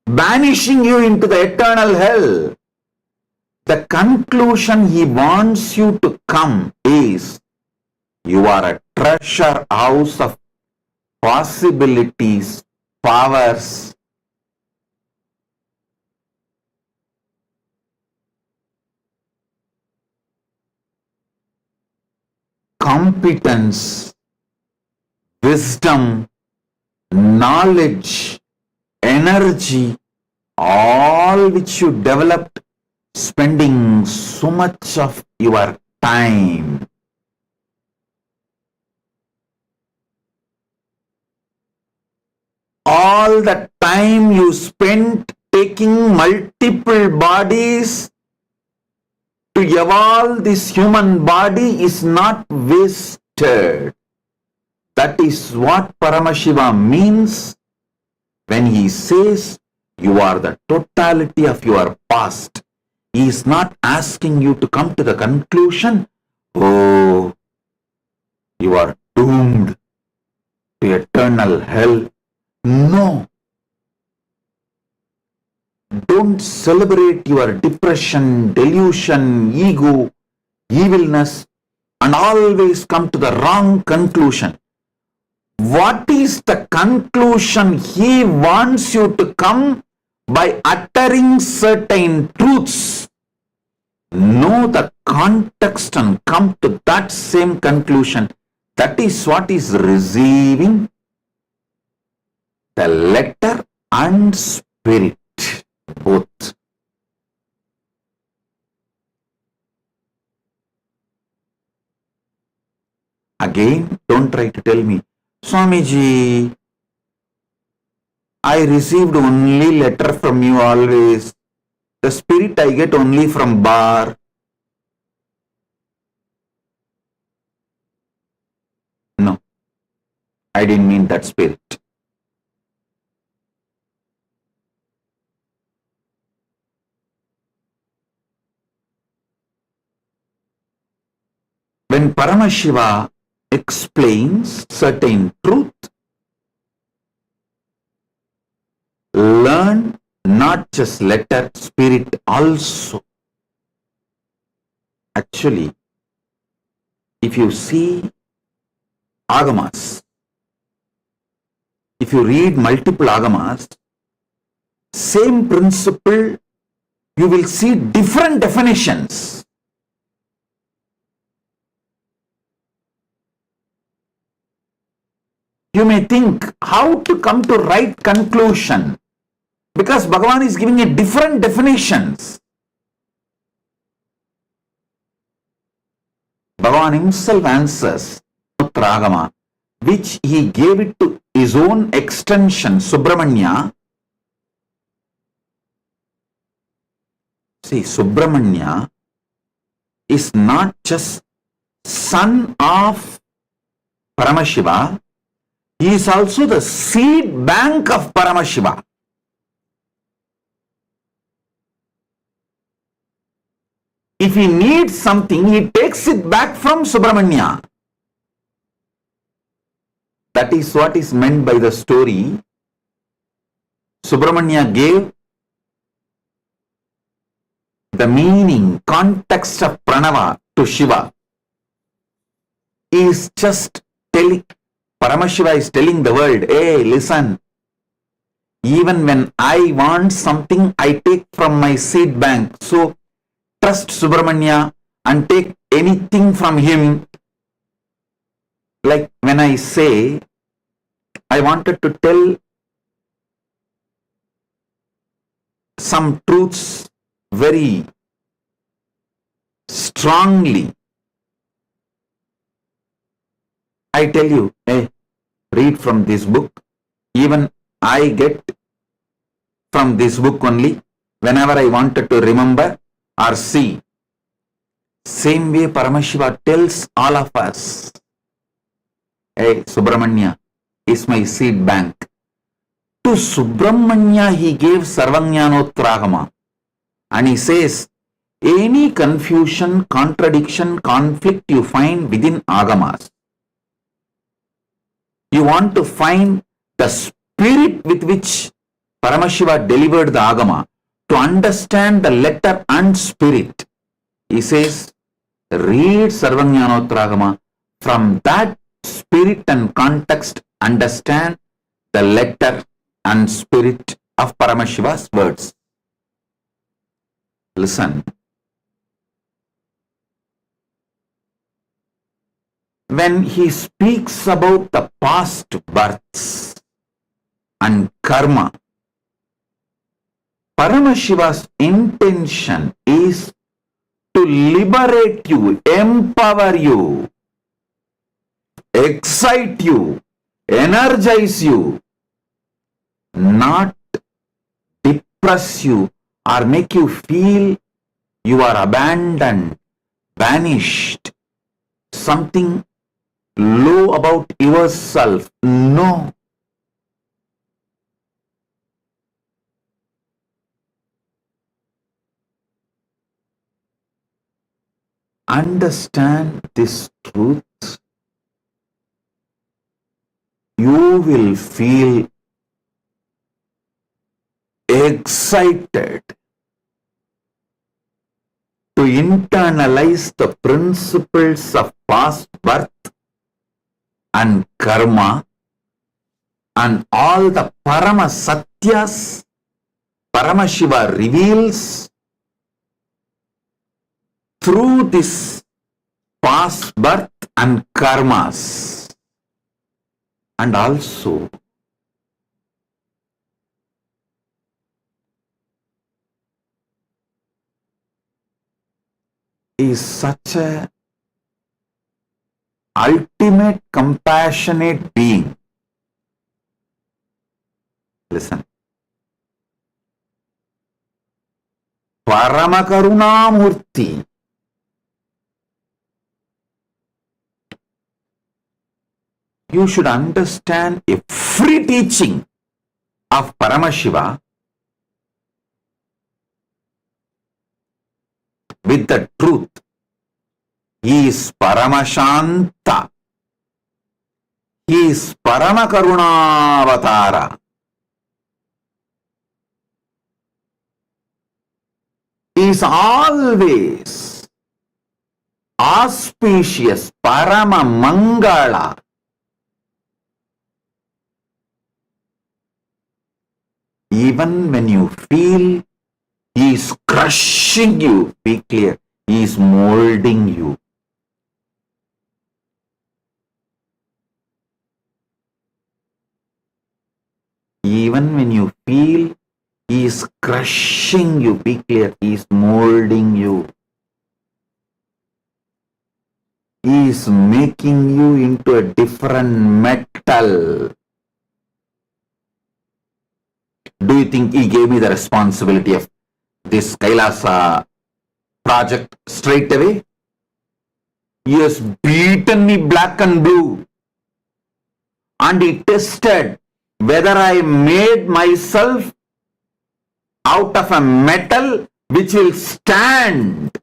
banishing you into the eternal hell. The conclusion he wants you to come is, you are a treasure house of possibilities, powers, competence, wisdom, knowledge, energy, all which you developed spending so much of your time. All the time you spent taking multiple bodies to evolve this human body is not wasted. That is what Paramashiva means when he says you are the totality of your past. He is not asking you to come to the conclusion, oh, you are doomed to eternal hell. No. Don't celebrate your depression, delusion, ego, evilness, and always come to the wrong conclusion. What is the conclusion he wants you to come by uttering certain truths? Know the context and come to that same conclusion. That is what is receiving the letter and spirit, both. Again, don't try to tell me, Swamiji, I received only letter from you always. The spirit I get only from bar. No, I didn't mean that spirit. When Paramashiva explains certain truth, learn not just letter, spirit also. Actually, if you see agamas, if you read multiple agamas, same principle, you will see different definitions. You may think how to come to right conclusion, because Bhagavan is giving you different definitions. Bhagavan himself answers Agama, which he gave it to his own extension, Subramanya. See, Subramanya is not just son of Paramashiva, he is also the seed bank of Paramashiva. If he needs something, he takes it back from Subramanya. That is what is meant by the story. Subramanya gave the meaning, context of Pranava to Shiva. He is just telling, Paramashiva is telling the world, hey, listen, even when I want something, I take from my seed bank. So, trust Subramanya and take anything from him. Like when I say, I wanted to tell some truths very strongly. I tell you, hey, read from this book. Even I get from this book only whenever I wanted to remember or see. Same way Paramashiva tells all of us, hey, Subramanya is my seed bank. To Subramanya he gave Sarvajnanottragama, and he says, any confusion, contradiction, conflict you find within agamas, you want to find the spirit with which Paramashiva delivered the agama, to understand the letter and spirit. He says, read Sarvajnanottragama. From that spirit and context, understand the letter and spirit of Paramashiva's words. Listen. When he speaks about the past births and karma, Paramashiva's intention is to liberate you, empower you, excite you, energize you, not depress you or make you feel you are abandoned, vanished, something low about yourself. No. Understand this truth. You will feel excited to internalize the principles of past birth and karma and all the Parama Satyas Paramashiva reveals through this past birth and karmas. And also is such a ultimate compassionate being. Listen. Paramakaruna Murthy. You should understand every teaching of Paramashiva with the truth. He is Paramashanta. He is Paramakaruna-avatara. He is always auspicious, Parama Mangala. Even when you feel he is crushing you, be clear, he is molding you. Even when you feel he is crushing you, be clear, he is molding you. He is making you into a different metal. Do you think he gave me the responsibility of this Kailasa project straight away? He has beaten me black and blue. And he tested whether I made myself out of a metal which will stand.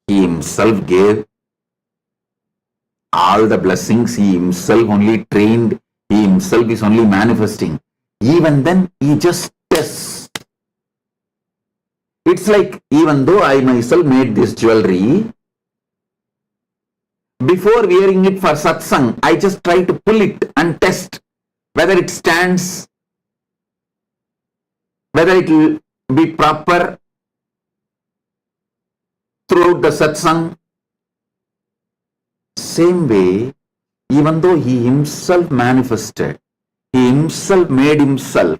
He himself gave all the blessings. He himself only trained. He himself is only manifesting. Even then, he just tests. It's like, even though I myself made this jewelry, before wearing it for satsang, I just try to pull it and test whether it stands, whether it will be proper throughout the satsang. Same way, even though he himself manifested, he himself made himself,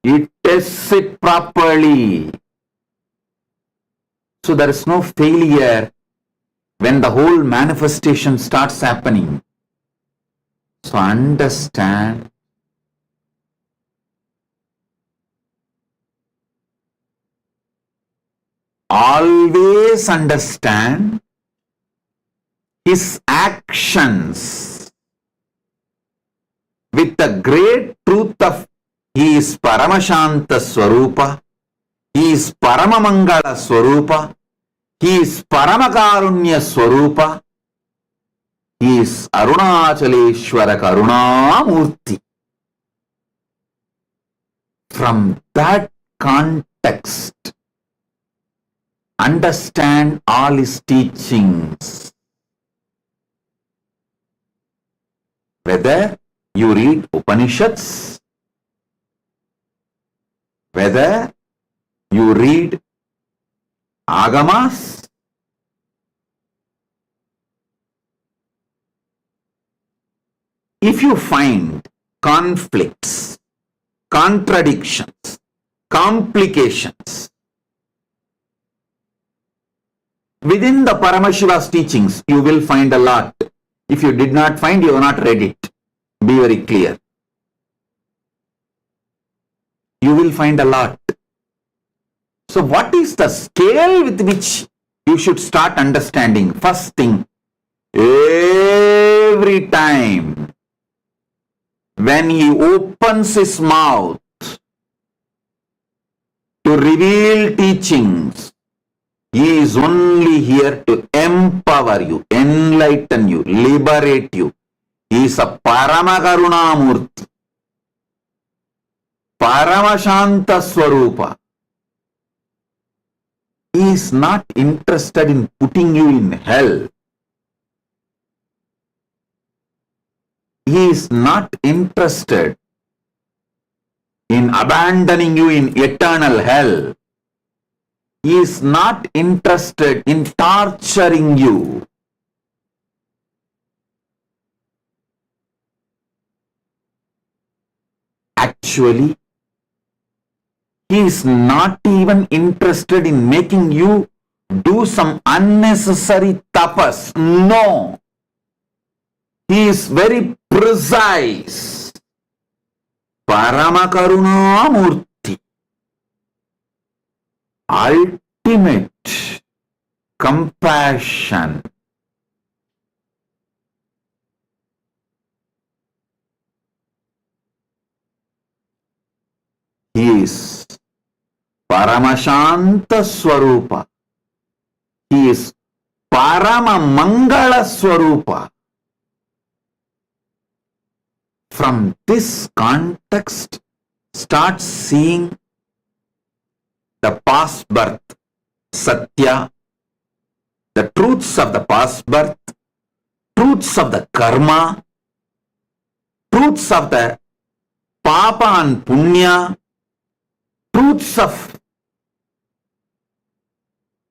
he tests it properly. So there is no failure when the whole manifestation starts happening. So understand, always understand his actions with the great truth of he is Paramashanta Swarupa, he is Paramamangala Swarupa, he is Paramakarunya Swarupa, he is Arunachaleshwara Karuna Murthy. From that context, understand all his teachings. Whether you read Upanishads, whether you read Agamas, if you find conflicts, contradictions, complications. Within the Paramashiva's teachings, you will find a lot. If you did not find, you have not read it. Be very clear. You will find a lot. So what is the scale with which you should start understanding? First thing, every time when he opens his mouth to reveal teachings, he is only here to empower you, enlighten you, liberate you. He is a Paramakaruna Murthy, Paramashanta Swarupa. He is not interested in putting you in hell. He is not interested in abandoning you in eternal hell. He is not interested in torturing you. Actually, he is not even interested in making you do some unnecessary tapas. No. He is very precise. Paramakaruna Murthy. Ultimate compassion. He is Paramashanta Swarupa. He is Paramamangala Swarupa. From this context, start seeing the past birth, Satya, the truths of the past birth, truths of the karma, truths of the Papa and Punya, truths of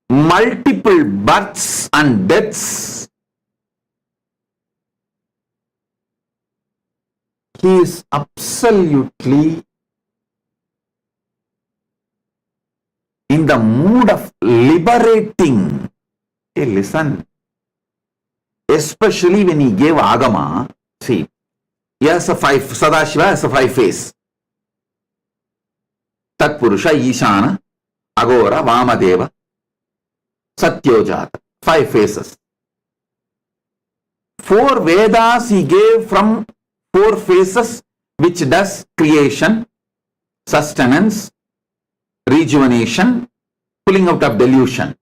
multiple births and deaths. He is absolutely in the mood of liberating. Hey, listen. Especially when he gave Agama, see, he has a five, Sadashiva has a five face. Tatpurusha, Ishana, Agora, Vamadeva, Satyojata. Five faces. 4 Vedas he gave from 4 phases, which does creation, sustenance, rejuvenation, pulling out of delusion.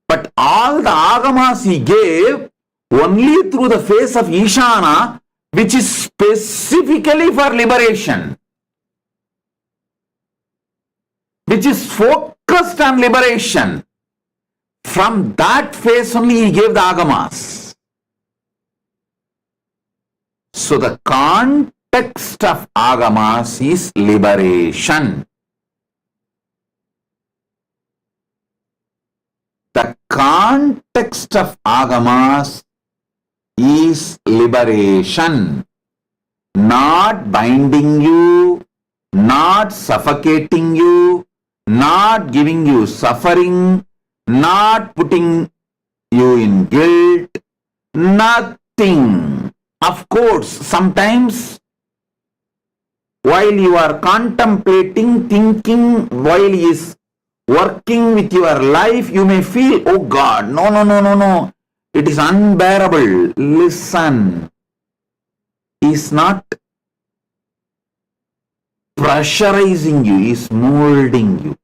But all the agamas he gave only through the phase of Ishana, which is specifically for liberation, which is focused on liberation. From that phase only he gave the agamas. So the context of agamas is liberation. The context of agamas is liberation, not binding you, not suffocating you, not giving you suffering, not putting you in guilt, nothing. Of course, sometimes while you are contemplating, thinking, while he is working with your life, you may feel, oh God, no, it is unbearable. Listen, he is not pressurizing you, he is molding you.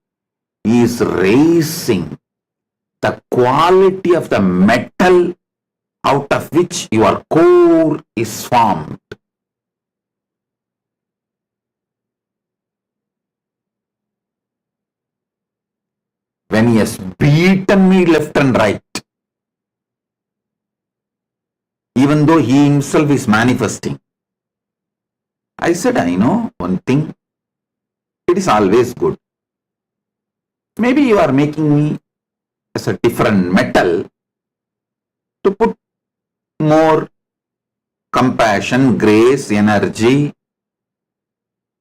He is raising the quality of the metal out of which your core is formed. When he has beaten me left and right, even though he himself is manifesting, I said, I know one thing, it is always good. Maybe you are making me as a different metal to put more compassion, grace, energy,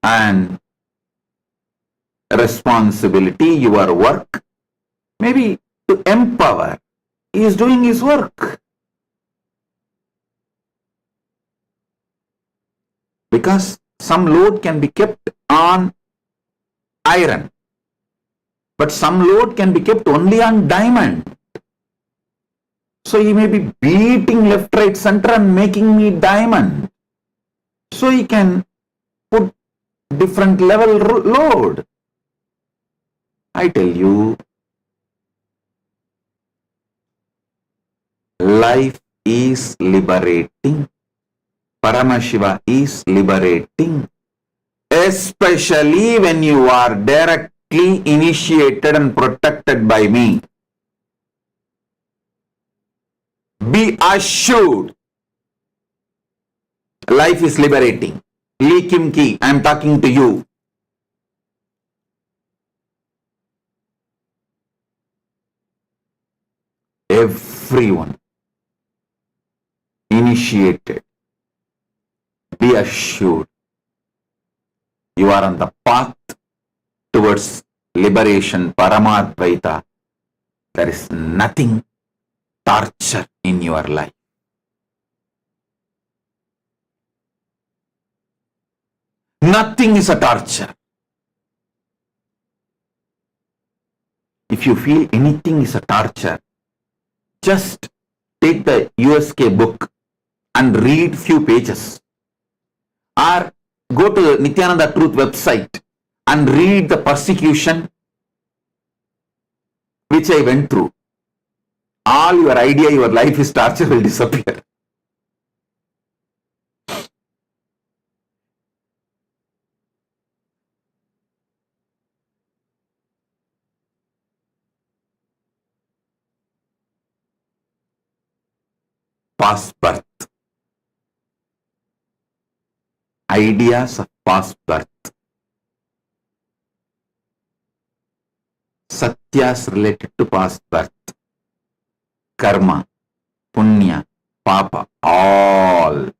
and responsibility, your work, maybe to empower. He is doing his work. Because some load can be kept on iron, but some load can be kept only on diamond. So he may be beating left, right, center and making me diamond. So he can put different level load. I tell you, life is liberating. Paramashiva is liberating. Especially when you are directly initiated and protected by me. Be assured, life is liberating. Lee Kim Ki, I am talking to you. Everyone initiated, be assured, you are on the path towards liberation, Paramadvaita. There is nothing torture in your life. Nothing is a torture. If you feel anything is a torture, just take the USK book and read few pages. Or go to the Nityananda Truth website and read the persecution which I went through. All your idea, your life is torture will disappear. Past birth. Ideas of past birth. Satyas related to past birth. Karma, punya, papa, all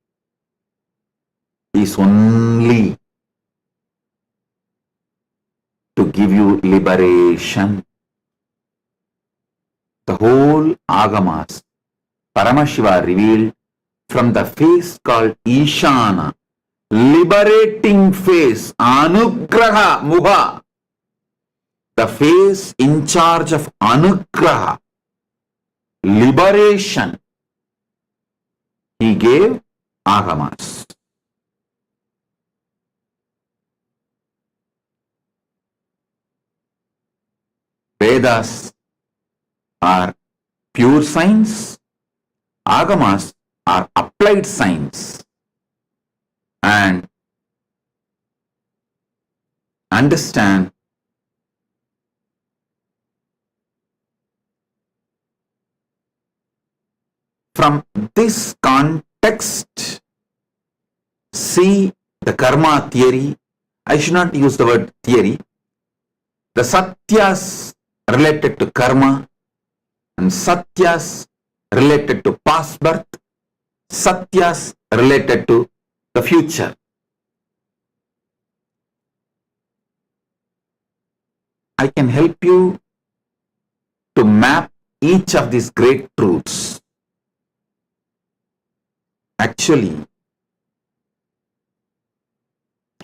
is only to give you liberation. The whole agamas, Paramashiva revealed from the face called Ishana, liberating face, Anugraha Muha, the face in charge of Anugraha, liberation. He gave agamas. Vedas are pure science. Agamas are applied science. And understand from this context, see the karma theory. I should not use the word theory. The satyas related to karma and satyas related to past birth, satyas related to the future. I can help you to map each of these great truths. Actually,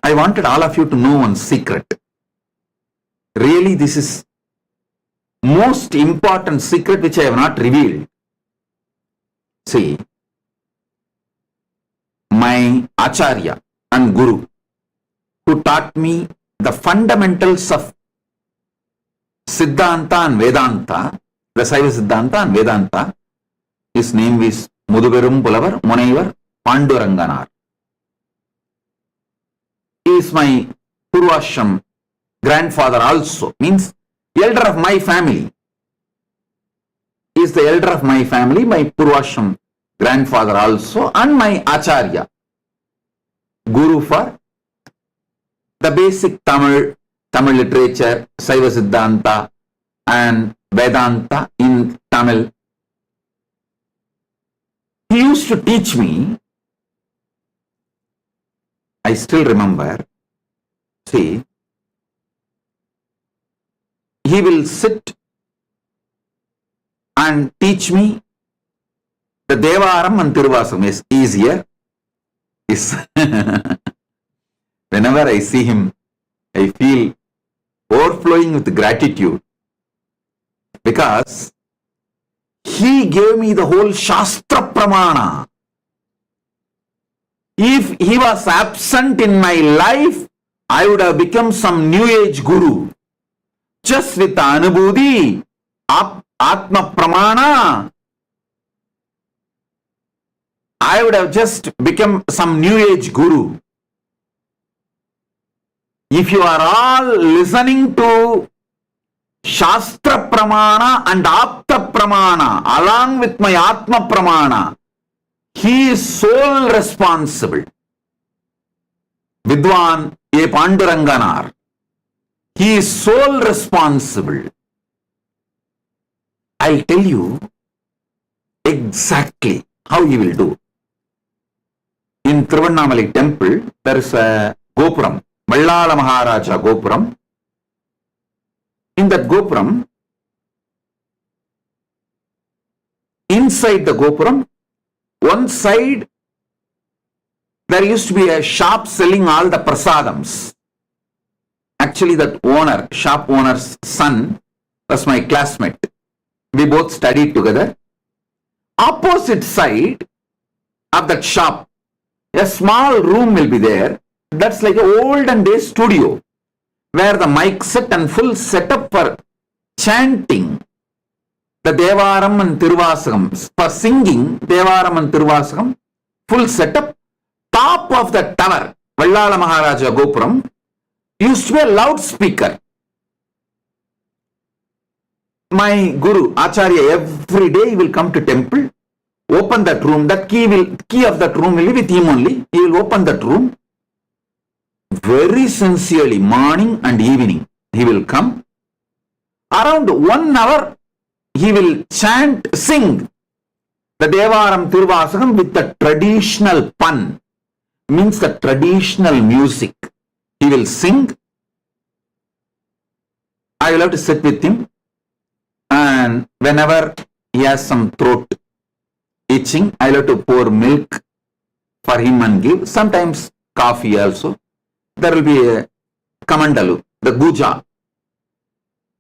I wanted all of you to know one secret. Really, this is most important secret which I have not revealed. See, my Acharya and Guru, who taught me the fundamentals of Siddhanta and Vedanta, the Saiva Siddhanta and Vedanta, his name is Muduverum Pulavar Munaivar Panduranganar. He is my Purvashram grandfather also, means elder of my family. He is the elder of my family, my Purvashram grandfather also, and my Acharya, Guru for the basic Tamil literature, Saiva Siddhanta and Vedanta in Tamil. He used to teach me, I still remember, See, he will sit and teach me the Devaram and Tiruvasam is easier. Whenever I see him, I feel overflowing with gratitude because he gave me the whole Shastra Pramana. If he was absent in my life, I would have become some new age guru. Just with the Anubhuti, Atma Pramana, I would have just become some new age guru. If you are all listening to Shastra Pramana and Apta Pramana along with my Atma Pramana, he is sole responsible. Vidwan A. Panduranganar, he is sole responsible. I'll tell you exactly how he will do. In Tiruvannamalai temple, there is a Gopuram, Vallala Maharaja Gopuram. In that Gopuram, inside the Gopuram, one side, there used to be a shop selling all the prasadams. Actually, that owner, shop owner's son, was my classmate. We both studied together. Opposite side of that shop, a small room will be there. That's like an olden day studio where the mic set and full setup for chanting the Devaram and Tiruvasagam, for singing Devaram and Tiruvasagam, full setup. Top of the tower, Vallala Maharaja Gopuram, used to be a loudspeaker. My Guru, Acharya, every day he will come to temple, open that room, that key of that room will be with him only. He will open that room. Very sincerely, morning and evening, he will come. Around 1 hour, he will chant, sing the Devaram Tiruvasagam with the traditional pun, means the traditional music. He will sing. I will have to sit with him, and whenever he has some throat itching, I will have to pour milk for him and give. Sometimes coffee also. There will be a kamandalu, the guja.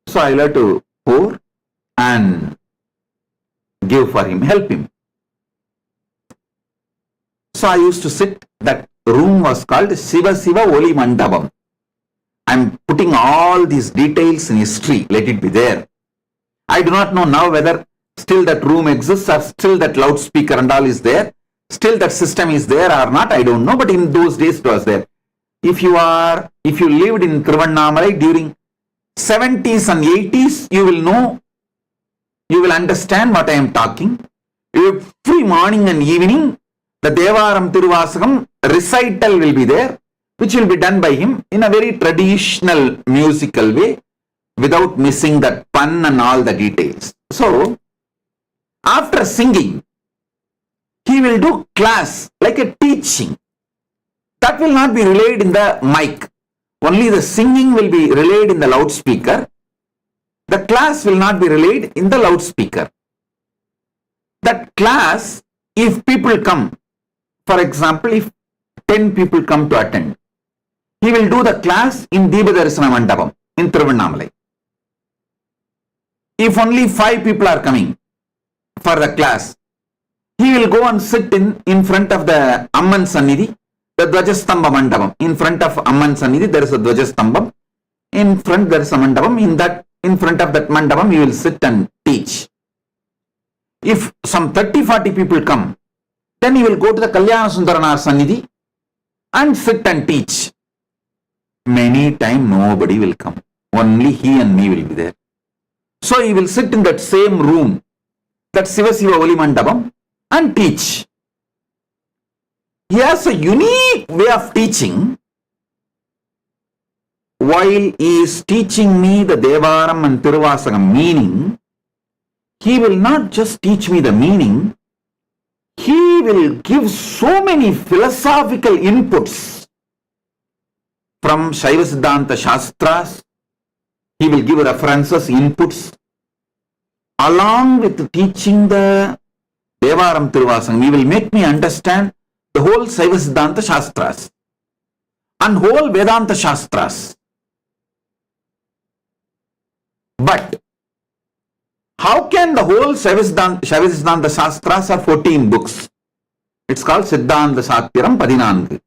So I will have to pour and give for him, help him. So I used to sit, that room was called Shiva Shiva Oli Mandapam. I am putting all these details in history, let it be there. I do not know now whether still that room exists or still that loudspeaker and all is there. Still that system is there or not, I don't know, but in those days it was there. If you lived in Tiruvannamalai during 70s and 80s, you will know, you will understand what I am talking. Every morning and evening, the Devaram Tiruvasagam recital will be there, which will be done by him in a very traditional musical way, without missing that pun and all the details. So, after singing, he will do class, like a teaching. That will not be relayed in the mic. Only the singing will be relayed in the loudspeaker. The class will not be relayed in the loudspeaker. That class, if people come, for example, if 10 people come to attend, he will do the class in Deepadarshana Mandapam in Tiruvannamalai. If only 5 people are coming for the class, he will go and sit in front of the Amman Sannidhi, the Dvajastamba Mandapam. In front of Amman Sannidhi, there is a Dvajastambam. In front there is a Mandapam. In front of that Mandapam, he will sit and teach. If some 30-40 people come, then he will go to the Kalyana Sundaranaar Sannidhi and sit and teach. Many times nobody will come. Only he and me will be there. So he will sit in that same room, that Shiva Shiva Oli Mandapam, and teach. He has a unique way of teaching. While he is teaching me the Devaram and Tiruvasagam meaning, he will not just teach me the meaning, he will give so many philosophical inputs. from Shaiva Siddhanta Shastras. He will give references, inputs, along with teaching the Devaram Tiruvasangam. He will make me understand the whole Shaiva Siddhanta Shastras and whole Vedanta Shastras. But how can the whole Shaiva Siddhanta Shastras are 14 books? It's called Siddhanta Satyaram 14.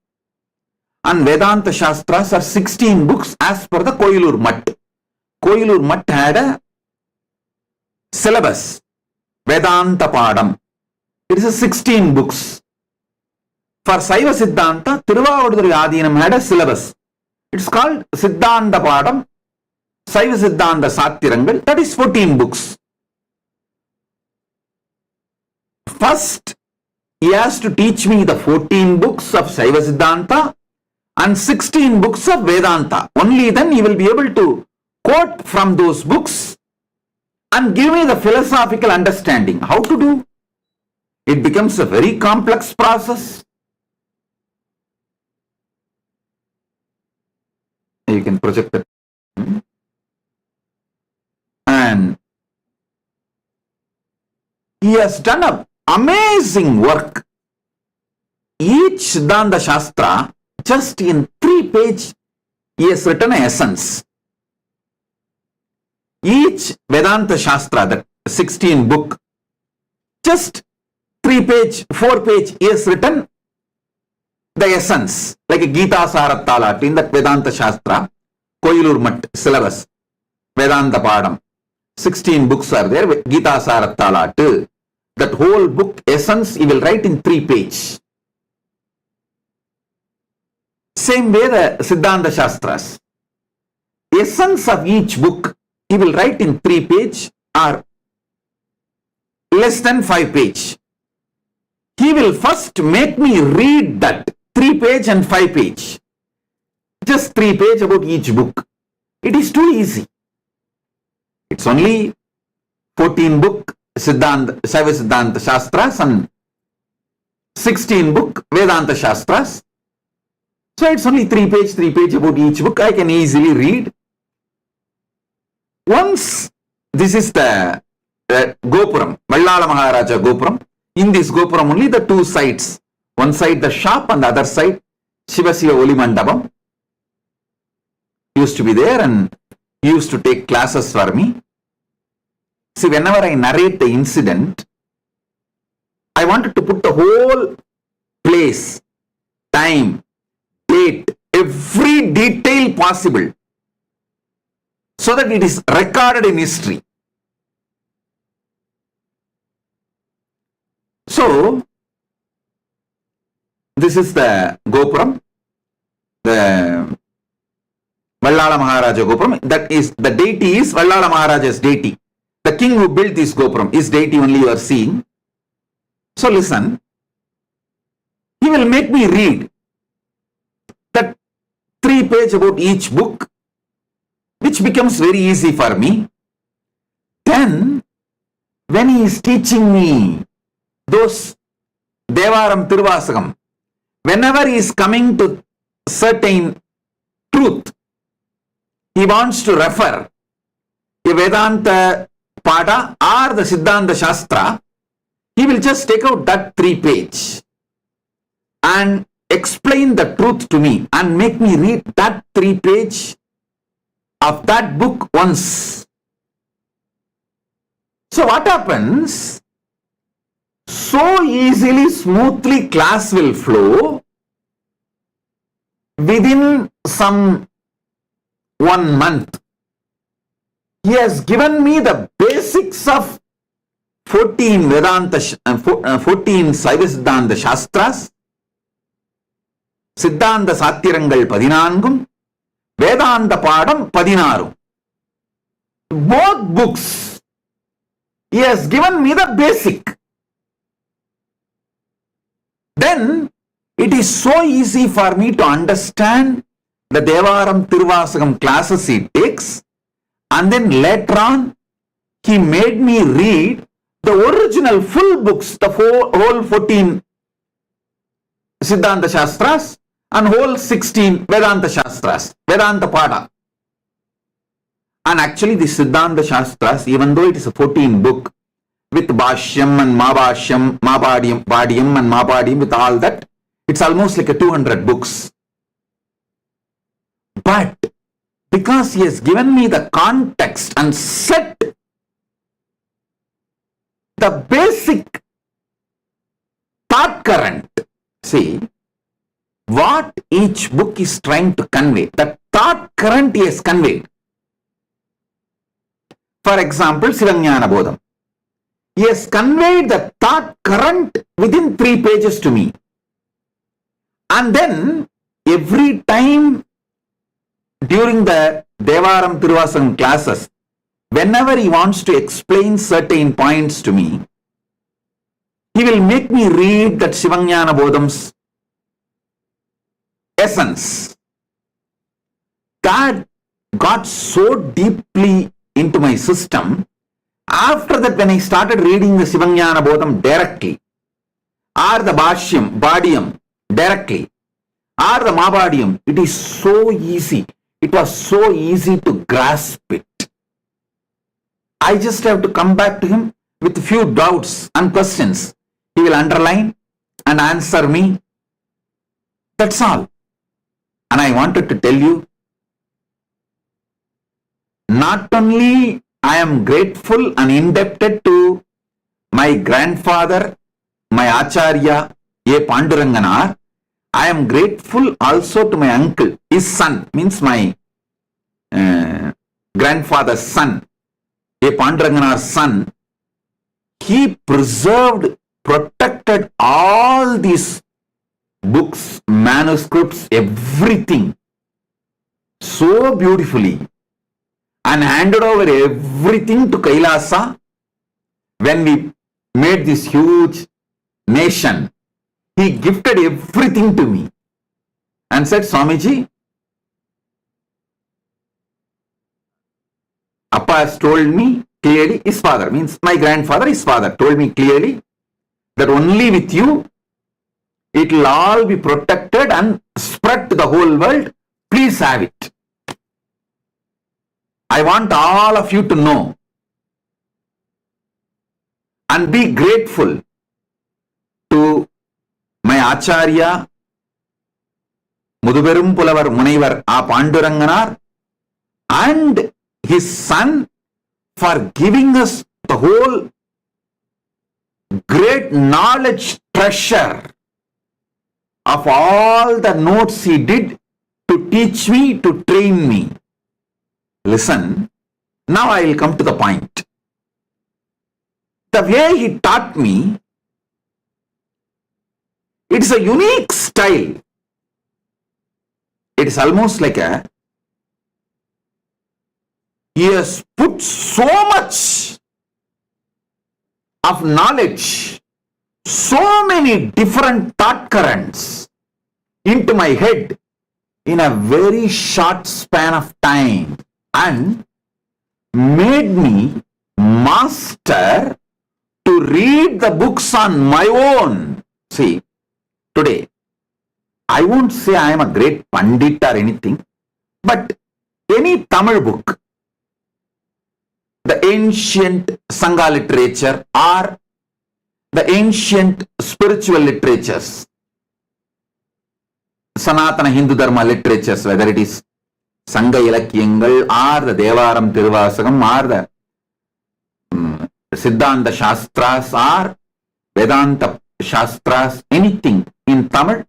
And Vedanta Shastras are 16 books as per the Koilur Mutt. Koilur Mutt had a syllabus, Vedanta Padam. It is a 16 books. For Saiva Siddhanta, Tiruvavaduthurai Adinam had a syllabus. It's called Siddhanta Padam, Saiva Siddhanta Satyarangal, that is 14 books. First, he has to teach me the 14 books of Saiva Siddhanta and 16 books of Vedanta. Only then he will be able to quote from those books and give me the philosophical understanding. How to do? It becomes a very complex process. You can project it. And he has done an amazing work. Each Siddhanta Shastra, just in 3 pages, he has written an essence. Each Vedanta Shastra, the 16 book, just 3 page, 4 page, he has written the essence, like a Gita Sarattalat in that Vedanta Shastra, Koilur Mutt syllabus, Vedanta Padam. 16 books are there, Gita Sarattalat. That whole book essence he will write in 3 pages. Same way the Siddhanta Shastras. Essence of each book he will write in 3 pages or less than 5 pages. He will first make me read that 3 page and 5 page. Just 3 page about each book. It is too easy. It's only 14 book Siddhanta, Shaiva Siddhanta Shastras and 16 book Vedanta Shastras. So it's only 3 page about each book. I can easily read. Once, this is the Gopuram, Vallala Maharaja Gopuram. In this Gopuram only the 2 sides. One side the shop and the other side Shiva Oli Mandapam. Used to be there and he used to take classes for me. See, whenever I narrate the incident, I wanted to put the whole place, time, date, every detail possible so that it is recorded in history. So, this is the Gopuram, the Vallala Maharaja Gopuram. That is, the deity is Vallala Maharaja's deity. The king who built this Gopuram, his deity only you are seeing. So listen, he will make me read that 3 page about each book, which becomes very easy for me. Then, when he is teaching me those Devaram Tiruvasagam, whenever he is coming to certain truth, he wants to refer a Vedanta Pada or the Siddhanta Shastra, he will just take out that 3 page and explain the truth to me and make me read that 3 page of that book once. So what happens? So easily, smoothly class will flow within some 1 month. He has given me the basics of 14 Vedanta, 14 Saiva Siddhanta Shastras, Siddhanta Satyarangal 14, Vedanta Padam 16. Both books, he has given me the basic. Then, it is so easy for me to understand the Devaram Tiruvasagam classes he takes. And then later on, he made me read the original full books, the whole 14 Siddhanta Shastras and whole 16 Vedanta Shastras, Vedanta Pada. And actually the Siddhanta Shastras, even though it is a 14 book with Bhashyam and Mabhashyam, Padiyam and Mapadiyam, with all that, it's almost like a 200 books. But because he has given me the context and set the basic thought current, see, what each book is trying to convey, the thought current he has conveyed. For example, Sivajnana Bodham. He has conveyed the thought current within 3 pages to me. And then every time during the Devaram Tiruvasagam classes, whenever he wants to explain certain points to me, he will make me read that Sivajnana Bodham's essence. That got so deeply into my system. After that, when I started reading the Sivajnana Bodham directly, or the Bhashyam, Padiyam directly, or the Mapadiyam, it is so easy. It was so easy to grasp it. I just have to come back to him with few doubts and questions. He will underline and answer me. That's all. And I wanted to tell you, not only I am grateful and indebted to my grandfather, my Acharya, A. Panduranganar, I am grateful also to my uncle, his son, means my grandfather's son, A. Panduranganar's son. He preserved, protected all these books, manuscripts, everything so beautifully, and handed over everything to Kailasa when we made this huge nation. He gifted everything to me and said, Swamiji, Appa has told me clearly, his father, means my grandfather, his father, told me clearly that only with you it will all be protected and spread to the whole world. Please have it. I want all of you to know and be grateful to my Acharya, Muduberum Pulavar Munivar A. Panduranganar, and his son for giving us the whole great knowledge treasure of all the notes he did to teach me, to train me. Listen, now I will come to the point. The way he taught me, it is a unique style. It is almost like he has put so much of knowledge, so many different thought currents into my head in a very short span of time, and made me master to read the books on my own. See, today, I won't say I am a great Pandit or anything, but any Tamil book, the ancient Sangha literature or the ancient spiritual literatures, Sanatana Hindu Dharma literatures, whether it is Sangha Ilakyangal or the Devaram Tiruvasagam or the Siddhanta Shastras or Vedanta Shastras, anything in Tamil,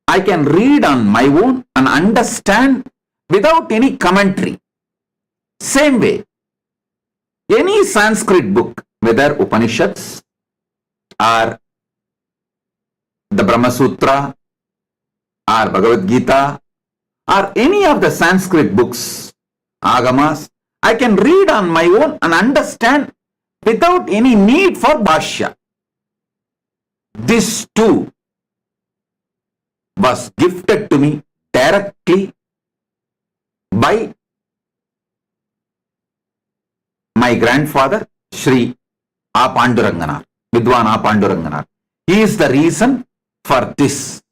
I can read on my own and understand without any commentary. Same way, any Sanskrit book, whether Upanishads or the Brahma Sutra or Bhagavad Gita or any of the Sanskrit books, Agamas, I can read on my own and understand without any need for Bhashya. This too was gifted to me directly by my grandfather, Sri A. Panduranganar, Vidwan A. Panduranganar. He is the reason for this.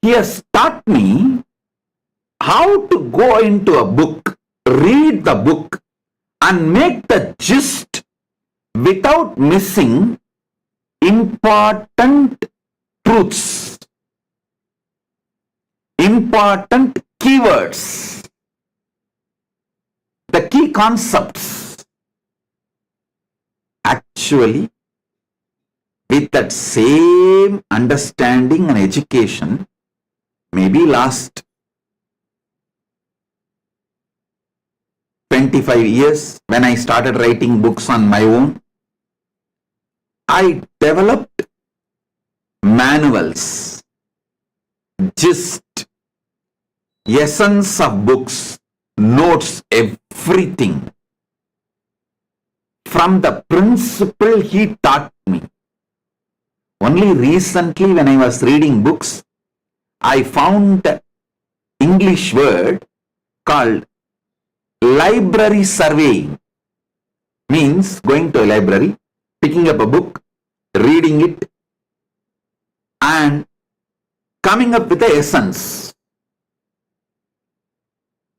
He has taught me how to go into a book, read the book, and make the gist without missing important truths, important keywords, the key concepts. Actually, with that same understanding and education, maybe last 25 years, when I started writing books on my own, I developed manuals, gist, essence of books, notes, everything. From the principle he taught me. Only recently when I was reading books, I found the English word called library surveying. Means going to a library, picking up a book, reading it, and coming up with the essence.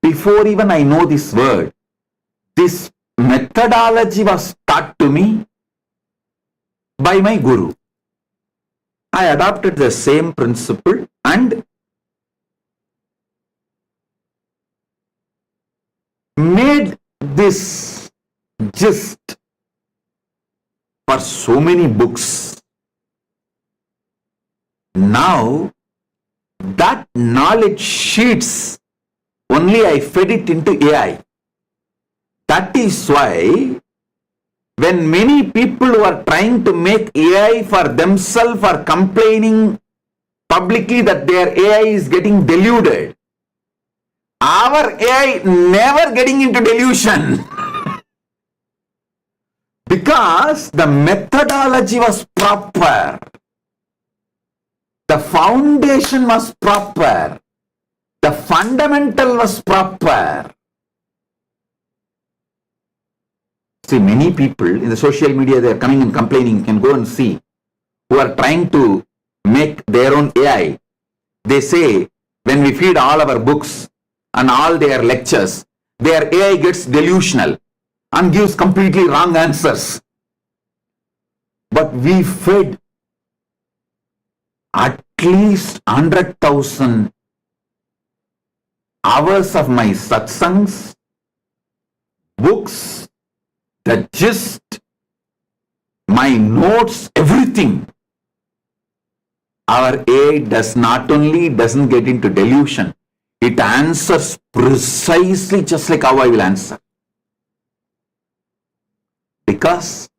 Before even I know this word, this methodology was taught to me by my guru. I adopted the same principle and made this gist for so many books. Now, that knowledge sheets, only I fed it into AI. That is why when many people who are trying to make AI for themselves are complaining publicly that their AI is getting deluded, our AI never getting into delusion. Because the methodology was proper. The foundation was proper. The fundamental was proper. See, many people in the social media, they are coming and complaining. You can go and see, who are trying to make their own AI. They say, when we feed all our books and all their lectures, their AI gets delusional and gives completely wrong answers. But we fed at least 100,000 hours of my satsangs, books, the gist, my notes, everything. Our AI does not only doesn't get into delusion, it answers precisely just like how I will answer. Because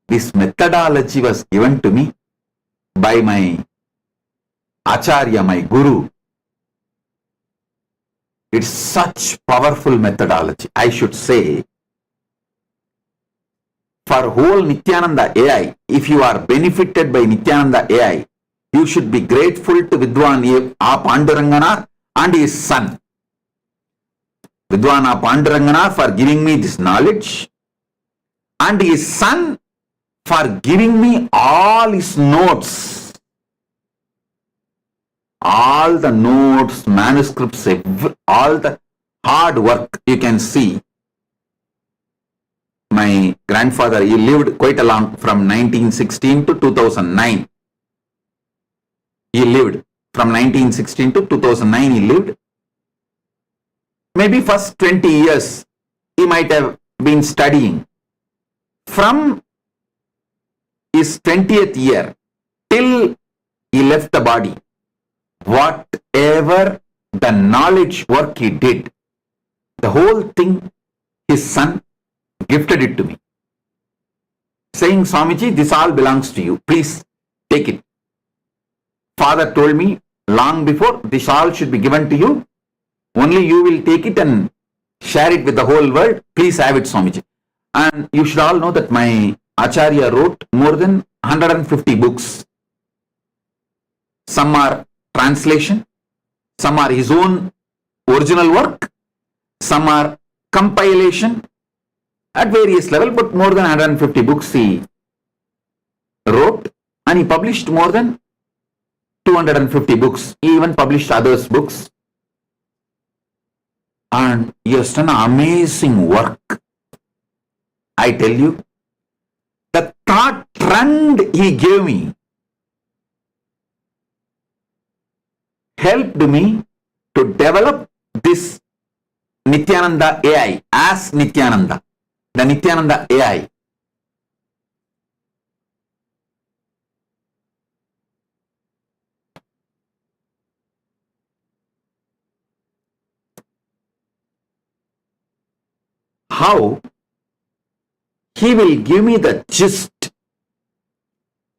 this methodology was given to me by my Acharya, my Guru. It's such powerful methodology. I should say, for whole Nityananda AI, if you are benefited by Nityananda AI, you should be grateful to Vidyunmali Pandurangana and his son. Vidyunmali Pandurangana for giving me this knowledge, and his son for giving me all his notes. All the notes, manuscripts, all the hard work you can see. My grandfather, he lived quite a long, from 1916 to 2009. He lived from 1916 to 2009 he lived. Maybe first 20 years he might have been studying. From his 20th year till he left the body, whatever the knowledge work he did, the whole thing his son gifted it to me, saying, Swamiji, this all belongs to you. Please take it. Father told me long before, this all should be given to you. Only you will take it and share it with the whole world. Please have it, Swamiji. And you should all know that my Acharya wrote more than 150 books. Some are translation, some are his own original work, some are compilation at various levels, but more than 150 books he wrote, and he published more than 250 books. He even published others' books. And he has done amazing work. I tell you, the thought trend he gave me helped me to develop this Nityananda AI, Ask Nityananda, the Nityananda AI. How he will give me the gist,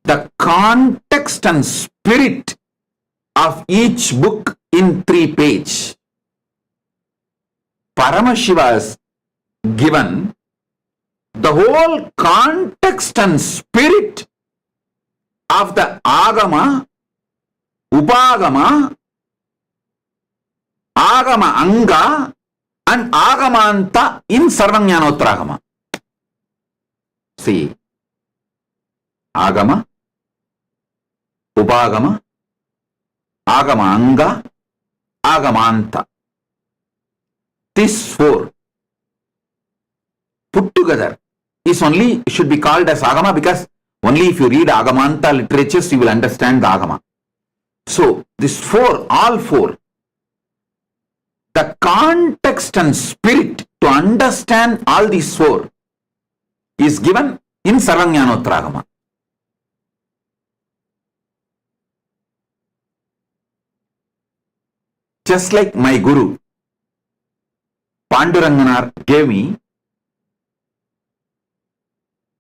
the context and spirit of each book in 3 pages. Paramashiva has given the whole context and spirit of the Agama, Upagama, Agama Anga and Agamanta in Sarvajnanottaragama. See, Agama, Upagama, Agama Anga, Agamanta. These 4 put together should be called as Agama, because only if you read Agamanta literatures you will understand the Agama. So these 4, all 4, the context and spirit to understand all these 4 is given in Sarvajnanottaragama. Just like my Guru Panduranganar gave me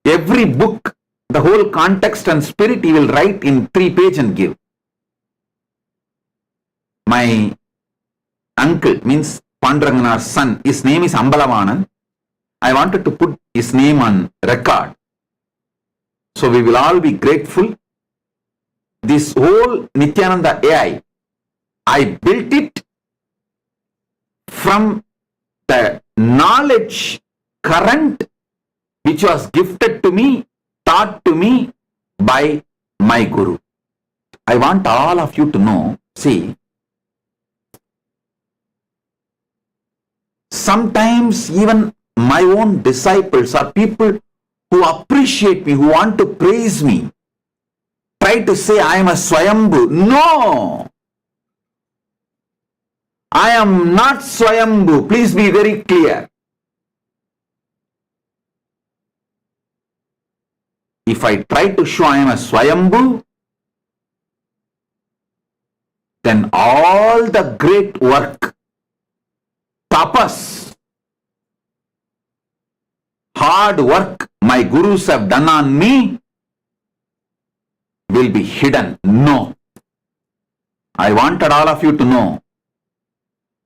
every book, the whole context and spirit he will write in 3 pages and give. My uncle, means Panduranganar's son, his name is Ambalavanan. I wanted to put his name on record. So we will all be grateful. This whole Nityananda AI, I built it from the knowledge current which was gifted to me, taught to me by my Guru. I want all of you to know, see, sometimes even my own disciples or people who appreciate me, who want to praise me, try to say I am a Swayambhu. No! I am not Swayambhu. Please be very clear. If I try to show I am a Swayambhu, then all the great work, tapas, hard work my gurus have done on me will be hidden. No. I wanted all of you to know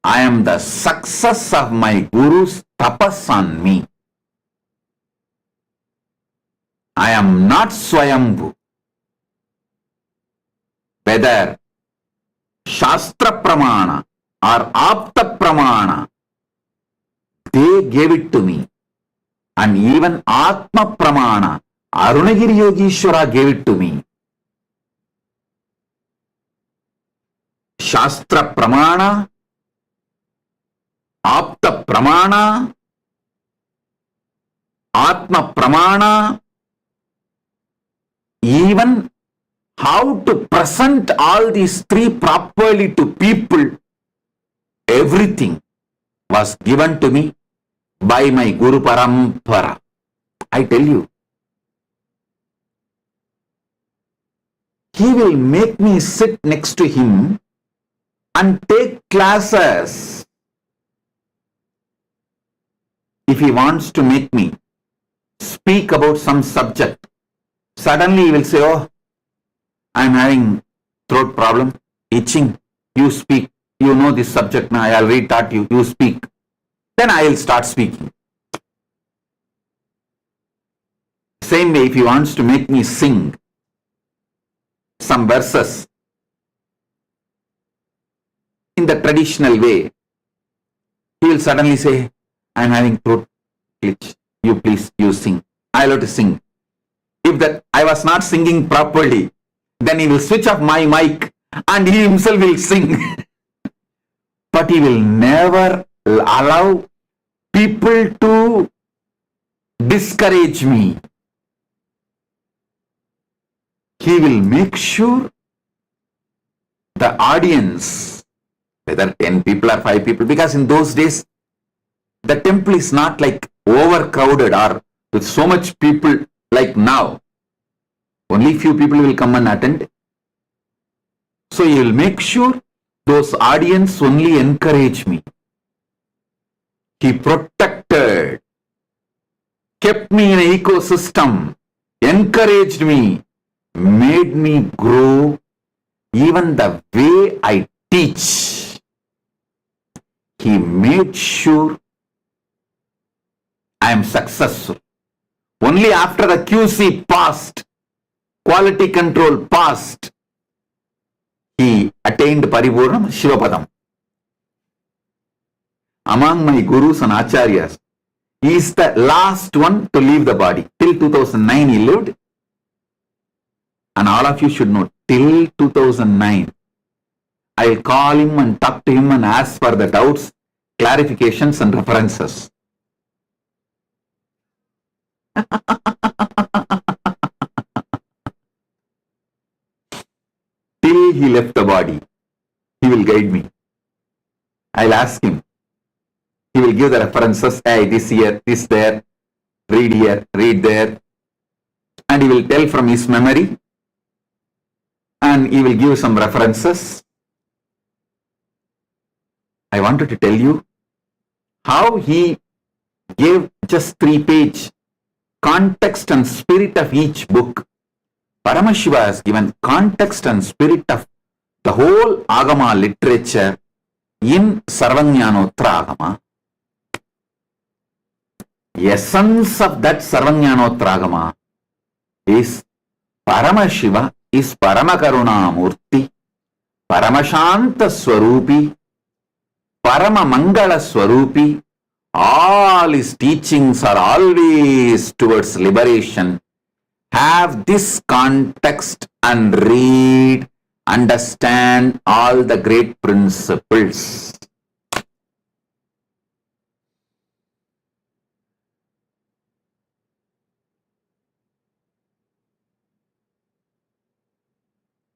I am the success of my guru's tapas on me. I am not Swayambhu. Whether Shastra Pramana or Apta Pramana, they gave it to me. And even Atma Pramana, Arunagiri Yogishwara gave it to me. Shastra Pramana, Apta Pramana, Atma Pramana, even how to present all these 3 properly to people, everything was given to me by my Guru Parampara. I tell you, he will make me sit next to him and take classes. If he wants to make me speak about some subject, suddenly he will say, oh, I am having throat problem, itching, you speak, you know this subject now, I already taught you, you speak. Then I will start speaking. Same way, if he wants to make me sing some verses in the traditional way, he will suddenly say, I am having throat itch, you please, you sing. I will have to sing. If that I was not singing properly, then he will switch off my mic and he himself will sing. But he will never allow people to discourage me. He will make sure the audience, whether 10 people or 5 people, because in those days, the temple is not like overcrowded or with so much people like now. Only few people will come and attend. So he will make sure those audience only encourage me. He protected, kept me in an ecosystem, encouraged me, made me grow. Even the way I teach, he made sure I am successful. Only after the QC passed, quality control passed, he attained Paripurnam Shivapadam. Among my gurus and acharyas, he is the last one to leave the body. Till 2009 he lived. And all of you should know, till 2009, I will call him and talk to him and ask for the doubts, clarifications and references. Till he left the body, he will guide me. I'll ask him. He will give the references. Hey, this here, this there, read here, read there. And he will tell from his memory. And he will give some references. I wanted to tell you how he gave just 3-page context and spirit of each book. Paramashiva has given context and spirit of the whole Agama literature in Sarvajnanotra Agama. Essence of that Sarvajnanotra Agama is Paramashiva is Paramakaruna Murthy, Paramashanta Swarupi, Paramamangala Swarupi. All his teachings are always towards liberation. Have this context and read, understand all the great principles.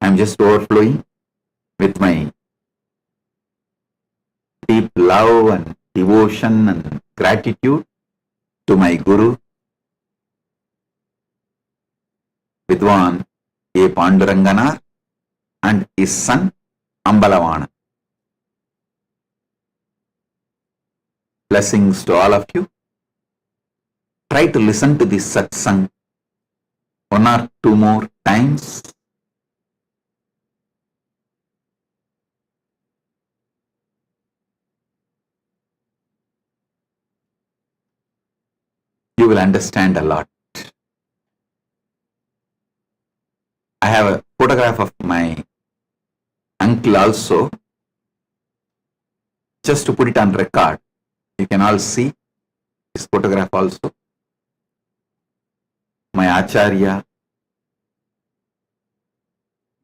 I am just overflowing with my deep love and devotion and gratitude to my Guru, Vidwan A. Panduranganar, and his son Ambalavana. Blessings to all of you. Try to listen to this satsang 1 or 2 more times. You will understand a lot. I have a photograph of my uncle also, just to put it on record. You can all see his photograph also. My Acharya,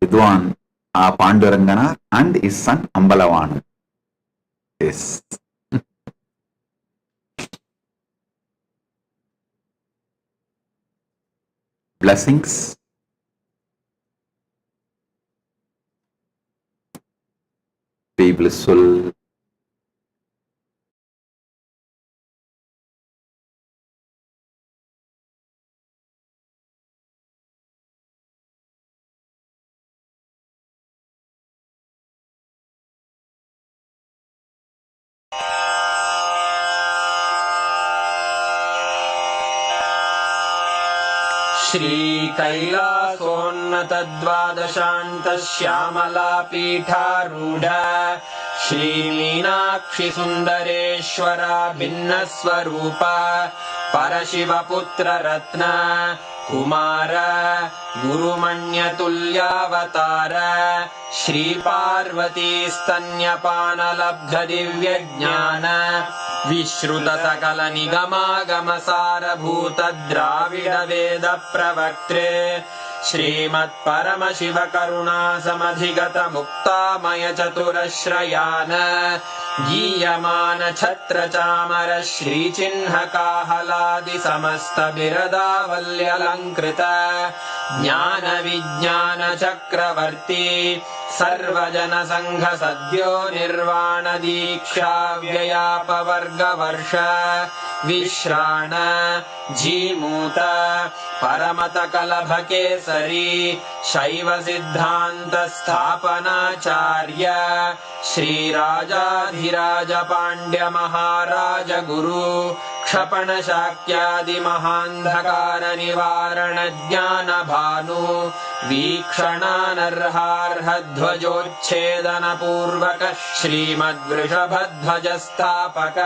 Vidwan A. Pandurangana, and his son Ambalavana. Yes. Blessings. Be blissful. श्रीकैलासोन्नतद्वादशान्तश्यामलापीठारूढ श्रीमीनाक्षिसुन्दरेश्वरा भिन्नस्वरूप परशिवपुत्ररत्न Kumar गुरुमण्यतुल्यावतार श्रीपार्वतीस्तन्यपानलब्धदिव्यज्ञान विश्रुतसकलनिगमागमसारभूत द्राविडवेदप्रवक्त्रे श्रीमत्परमशिवकरुणासमधिगतमुक्तामय चतुरश्रयान् गीयमान छत्रचामर श्रीचिह्नकाहलादि समस्त बिरदावल्यलङ्कृत ज्ञान विज्ञान चक्रवर्ती सर्वजन संघ सद्यो निर्वाण दीक्षा व्ययापवर्गवर्ष विश्राण जीमूत परमत कलभ केसरी शैव सिद्धांत स्थापनाचार्य श्रीराजाधिराज पांड्य महाराज गुरु क्षपण शाक्यादि महांधकार निवारण ज्ञान भानु वीक्षणानर्हार्ह ध्वजोच्छेदन पूर्वक श्रीमद्वृषभध्वज स्थापक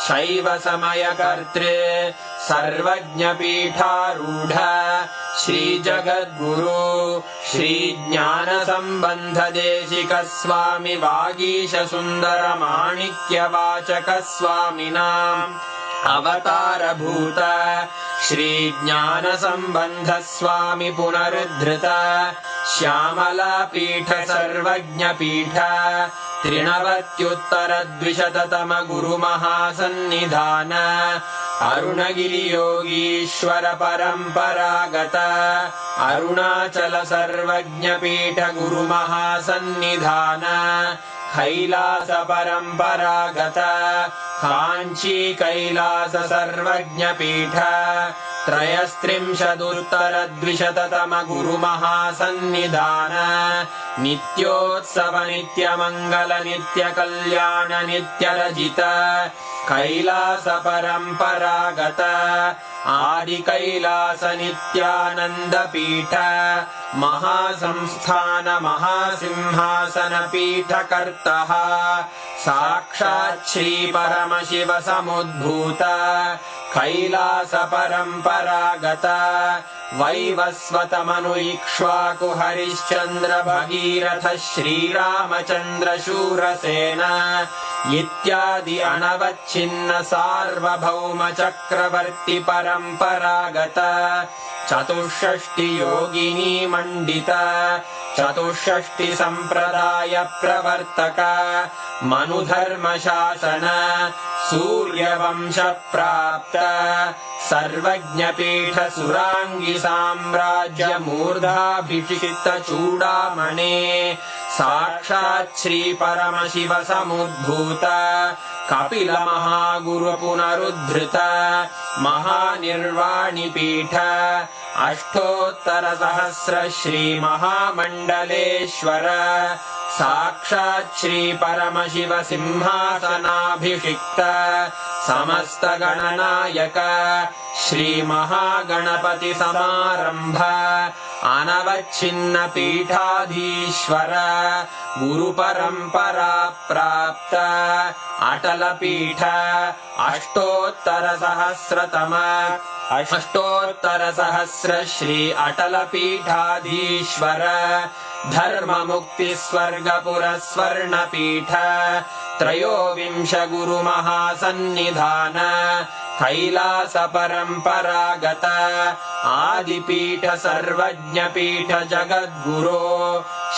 शैव समय कर्तृ सर्वज्ञ पीठारूढ़ श्री जगद्गुरु श्री ज्ञान संबंध देशिक स्वामी वागीश सुंदर माणिक्य वाचक स्वामिनाम् अवतार भूत श्री ज्ञान संबंध स्वामी पुनरुद्धृत श्यामला पीठ सर्वज्ञ पीठ त्रिनवत्युत्तर द्विशततम गुरु महासन्निधान अरुणगिरि योगीश्वर परंपरागत अरुणाचल सर्वज्ञ पीठ गुरु महासन्निधान कैलास परंपरागत कांची कैलास सर्वज्ञ पीठ त्रयस्त्रिंशदुत्तर द्विशततम गुरु महासन्निधान नित्योत्सव नित्य मंगल नित्य कल्याण नित्य रजित कैलास परंपरागत आदि कैलास नित्यानंद पीठ महासंस्थान महासिंहासन पीठ कर्तः साक्षात् श्री परमशिव समुद्भूत कैलास परंपरागत वैवस्वत मनु इक्ष्वाकु हरिश्चंद्र भगीरथ श्रीरामचंद्र शूरसेन इत्यादि अनवच्छिन्न सार्वभौम चक्रवर्ती परंपरागत चतुष्षष्टि योगिनी मंडित चतुष्षष्टि संप्रदाय प्रवर्तक मनुधर्म शासन सूर्यवंश प्राप्त सर्वज्ञ पीठ सुरांगी साम्राज्य मूर्धाभिषिक्त चूड़ामणे साक्षात् श्री परमशिव समुद्भूत कपिल महागुरु पुनरुद्धृत महानिर्वाणि पीठ अष्टोत्तर सहस्र श्री महामंडलेश्वर साक्षात् श्री परमशिव सिंहासनाभिषिक्त समस्त गणनायक श्री महागणपति समारंभ अनवच्छिन्न पीठाधीश्वर गुरु परंपरा प्राप्त अटल पीठ अष्टोत्तर सहस्र श्री अटल पीठाधीश्वर धर्म मुक्ति स्वर्गपुर स्वर्ण पीठ त्रयोविंश गुरु महासन्निधान कैलास परंपरागत आदिपीठ सर्वज्ञ पीठ जगद्गुरो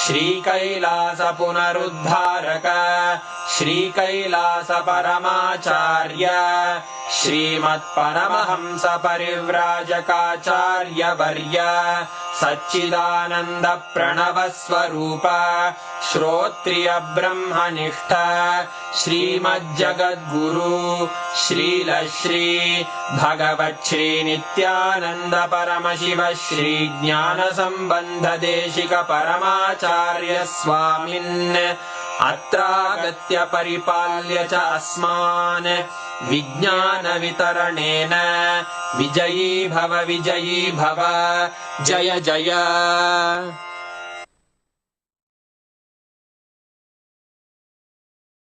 श्री कैलास पुनरुद्धारक श्री कैलास परमाचार्य श्रीमत्परमहंस परिव्राजकाचार्य वर्य सच्चिदानंद प्रणव स्वरूप श्रोत्रिय ब्रह्मनिष्ठ श्रीमज्जगद्गुरु श्रील श्री भगवत् श्री नित्यानंद परमशिव श्री ज्ञान संबंध देशिक परमाचार्य स्वामिन् अत्रागत्य परिपाल्य च अस्मान् विज्ञान वितरणेन विजयी भव जय जय।